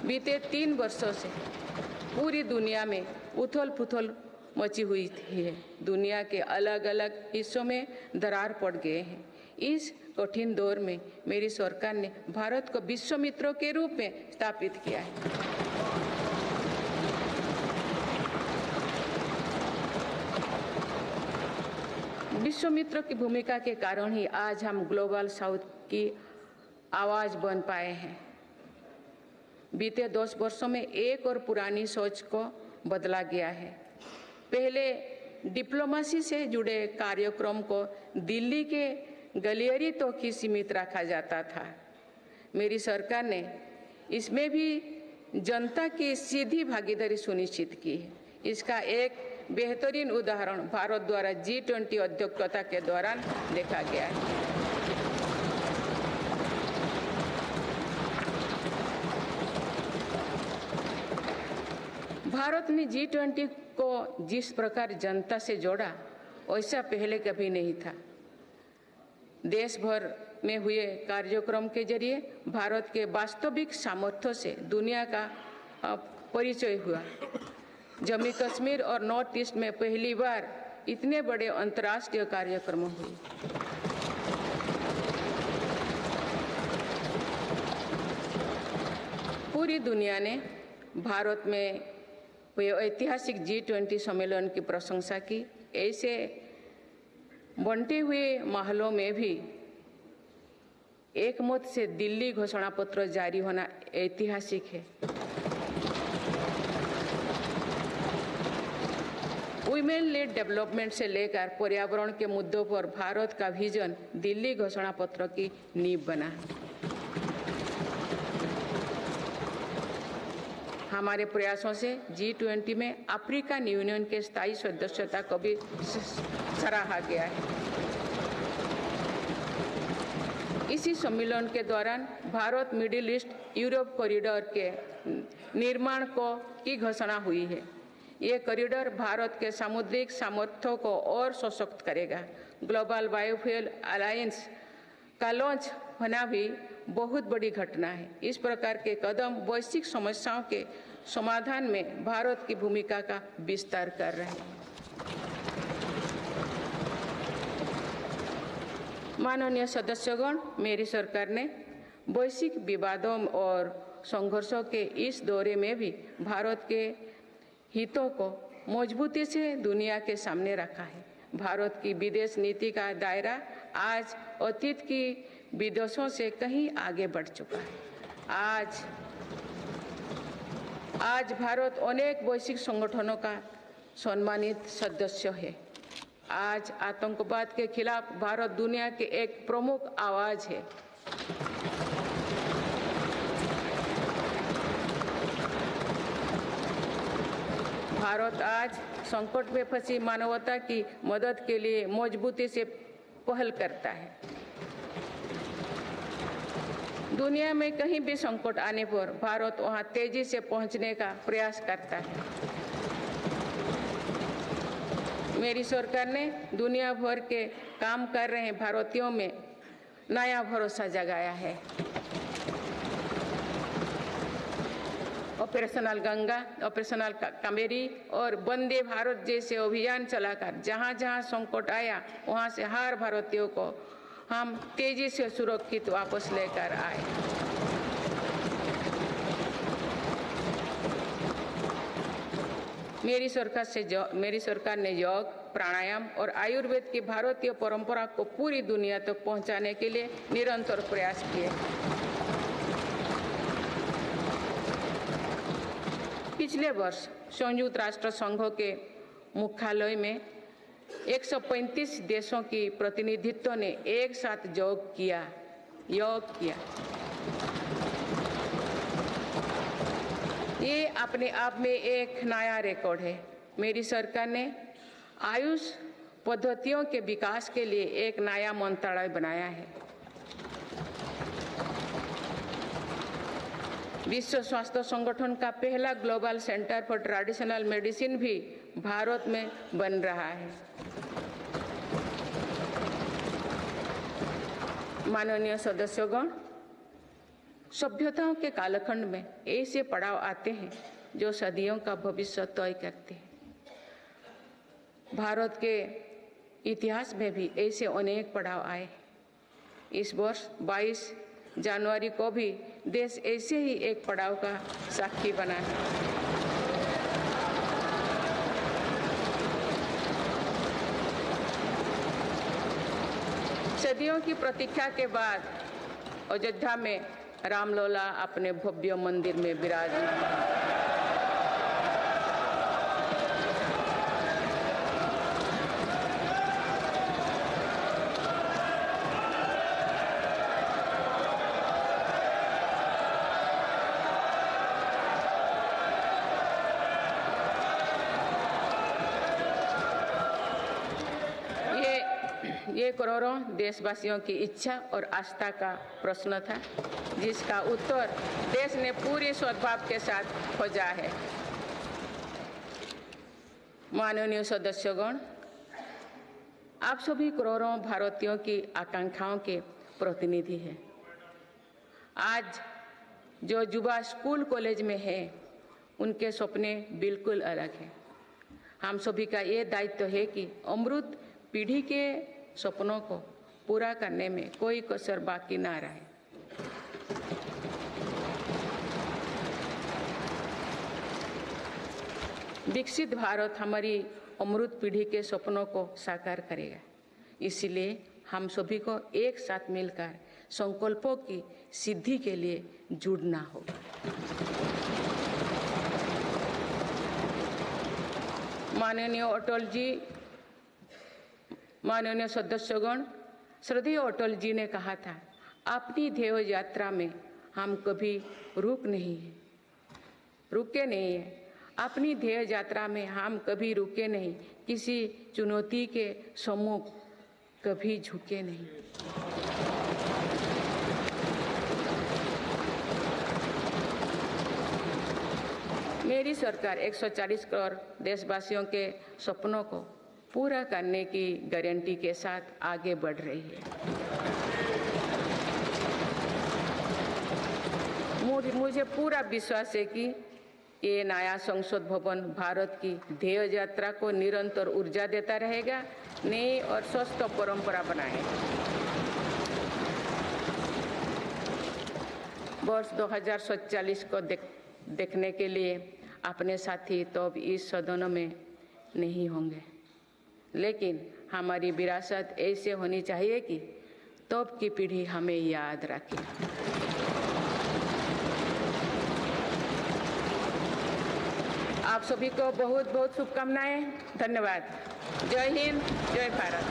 बीते 3 वर्षों से पूरी दुनिया में उथल-पुथल मची हुई है। दुनिया के अलग अलग हिस्सों में दरार पड़ गए हैं। इस कठिन दौर में मेरी सरकार ने भारत को विश्व मित्र के रूप में स्थापित किया है। विश्व मित्र की भूमिका के कारण ही आज हम ग्लोबल साउथ की आवाज बन पाए हैं। बीते 10 वर्षों में एक और पुरानी सोच को बदला गया है। पहले डिप्लोमेसी से जुड़े कार्यक्रम को दिल्ली के गलियारे तक ही सीमित रखा जाता था। मेरी सरकार ने इसमें भी जनता की सीधी भागीदारी सुनिश्चित की है। इसका एक बेहतरीन उदाहरण भारत द्वारा G20 अध्यक्षता के दौरान देखा गया है। भारत ने G20 को जिस प्रकार जनता से जोड़ा, वैसा पहले कभी नहीं था। देश भर में हुए कार्यक्रम के जरिए भारत के वास्तविक सामर्थ्य से दुनिया का परिचय हुआ। जम्मू कश्मीर और नॉर्थ ईस्ट में पहली बार इतने बड़े अंतर्राष्ट्रीय कार्यक्रम हुए। पूरी दुनिया ने भारत में ऐतिहासिक G20 सम्मेलन की प्रशंसा की। ऐसे बंटे हुए माहौलों में भी एक मत से दिल्ली घोषणा पत्र जारी होना ऐतिहासिक है। वुमेन लेड डेवलपमेंट से लेकर पर्यावरण के मुद्दों पर भारत का विजन दिल्ली घोषणा पत्र की नींव बना। हमारे प्रयासों से G20 में अफ्रीकन यूनियन के स्थायी सदस्यता को भी सराहा गया है। इसी सम्मेलन के दौरान Bharat middle east Europe corridor के निर्माण की घोषणा हुई है। ये कॉरिडोर भारत के सामुद्रिक सामर्थ्यों को और सशक्त करेगा। ग्लोबल बायोफ्यूल अलायंस का लॉन्च होना भी बहुत बड़ी घटना है। इस प्रकार के कदम वैश्विक समस्याओं के समाधान में भारत की भूमिका का विस्तार कर रहे हैं। माननीय सदस्यगण, मेरी सरकार ने वैश्विक विवादों और संघर्षों के इस दौरे में भी भारत के हितों को मजबूती से दुनिया के सामने रखा है। भारत की विदेश नीति का दायरा आज अतीत की विदेशों से कहीं आगे बढ़ चुका है। आज भारत अनेक वैश्विक संगठनों का सम्मानित सदस्य है। आज आतंकवाद के खिलाफ भारत दुनिया के एक प्रमुख आवाज है। भारत आज संकट में फंसी मानवता की मदद के लिए मजबूती से पहल करता है। दुनिया में कहीं भी संकट आने पर भारत वहां तेजी से पहुंचने का प्रयास करता है। मेरी सरकार ने दुनिया भर के काम कर रहे भारतीयों में नया भरोसा जगाया है। ऑपरेशनल गंगा, ऑपरेशनल कावेरी और वंदे भारत जैसे अभियान चलाकर जहां जहां संकट आया वहां से हर भारतीयों को हम तेजी से सुरक्षित वापस लेकर आए। मेरी सरकार ने योग, प्राणायाम और आयुर्वेद की भारतीय परंपरा को पूरी दुनिया तक पहुंचाने के लिए निरंतर प्रयास किए। पिछले वर्ष संयुक्त राष्ट्र संघ के मुख्यालय में 135 देशों की प्रतिनिधित्व ने एक साथ योग किया। ये अपने आप में एक नया रिकॉर्ड है। मेरी सरकार ने आयुष पद्धतियों के विकास के लिए एक नया मंत्रालय बनाया है। विश्व स्वास्थ्य संगठन का पहला global centre for traditional medicine भी भारत में बन रहा है। माननीय सदस्यगण, सभ्यताओं के कालखंड में ऐसे पड़ाव आते हैं जो सदियों का भविष्य तय करते हैं। भारत के इतिहास में भी ऐसे अनेक पड़ाव आए। इस वर्ष 22 जनवरी को भी देश ऐसे ही एक पड़ाव का साक्षी बना है। सदियों की प्रतीक्षा के बाद अयोध्या में रामलला अपने भव्य मंदिर में विराजमान। ये करोड़ों देशवासियों की इच्छा और आस्था का प्रश्न था, जिसका उत्तर देश ने पूरे सद्भाव के साथ खोजा है। माननीय सदस्यगण, आप सभी करोड़ों भारतीयों की आकांक्षाओं के प्रतिनिधि हैं। आज जो युवा स्कूल कॉलेज में है, उनके सपने बिल्कुल अलग हैं। हम सभी का ये दायित्व है कि अमृत पीढ़ी के सपनों को पूरा करने में कोई कसर बाकी ना रहे। विकसित भारत हमारी अमृत पीढ़ी के सपनों को साकार करेगा। इसलिए हम सभी को एक साथ मिलकर संकल्पों की सिद्धि के लिए जुड़ना होगा। माननीय अटल जी, माननीय सदस्यगण, श्रद्धेय अटल जी ने कहा था, अपनी ध्येय यात्रा में हम कभी रुके नहीं हैं। अपनी ध्येय यात्रा में हम कभी रुके नहीं, किसी चुनौती के सम्मुख कभी झुके नहीं। मेरी सरकार 140 करोड़ देशवासियों के सपनों को पूरा करने की गारंटी के साथ आगे बढ़ रही है। मुझे पूरा विश्वास है कि ये नया संसद भवन भारत की ध्येय यात्रा को निरंतर ऊर्जा देता रहेगा, नई और स्वस्थ परंपरा बनाएगा। वर्ष 2047 को देखने के लिए अपने साथी तो अब इस सदन में नहीं होंगे, लेकिन हमारी विरासत ऐसे होनी चाहिए कि तब की पीढ़ी हमें याद रखे। आप सभी को बहुत बहुत शुभकामनाएं। धन्यवाद। जय हिंद, जय भारत।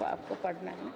आपको पढ़ना है।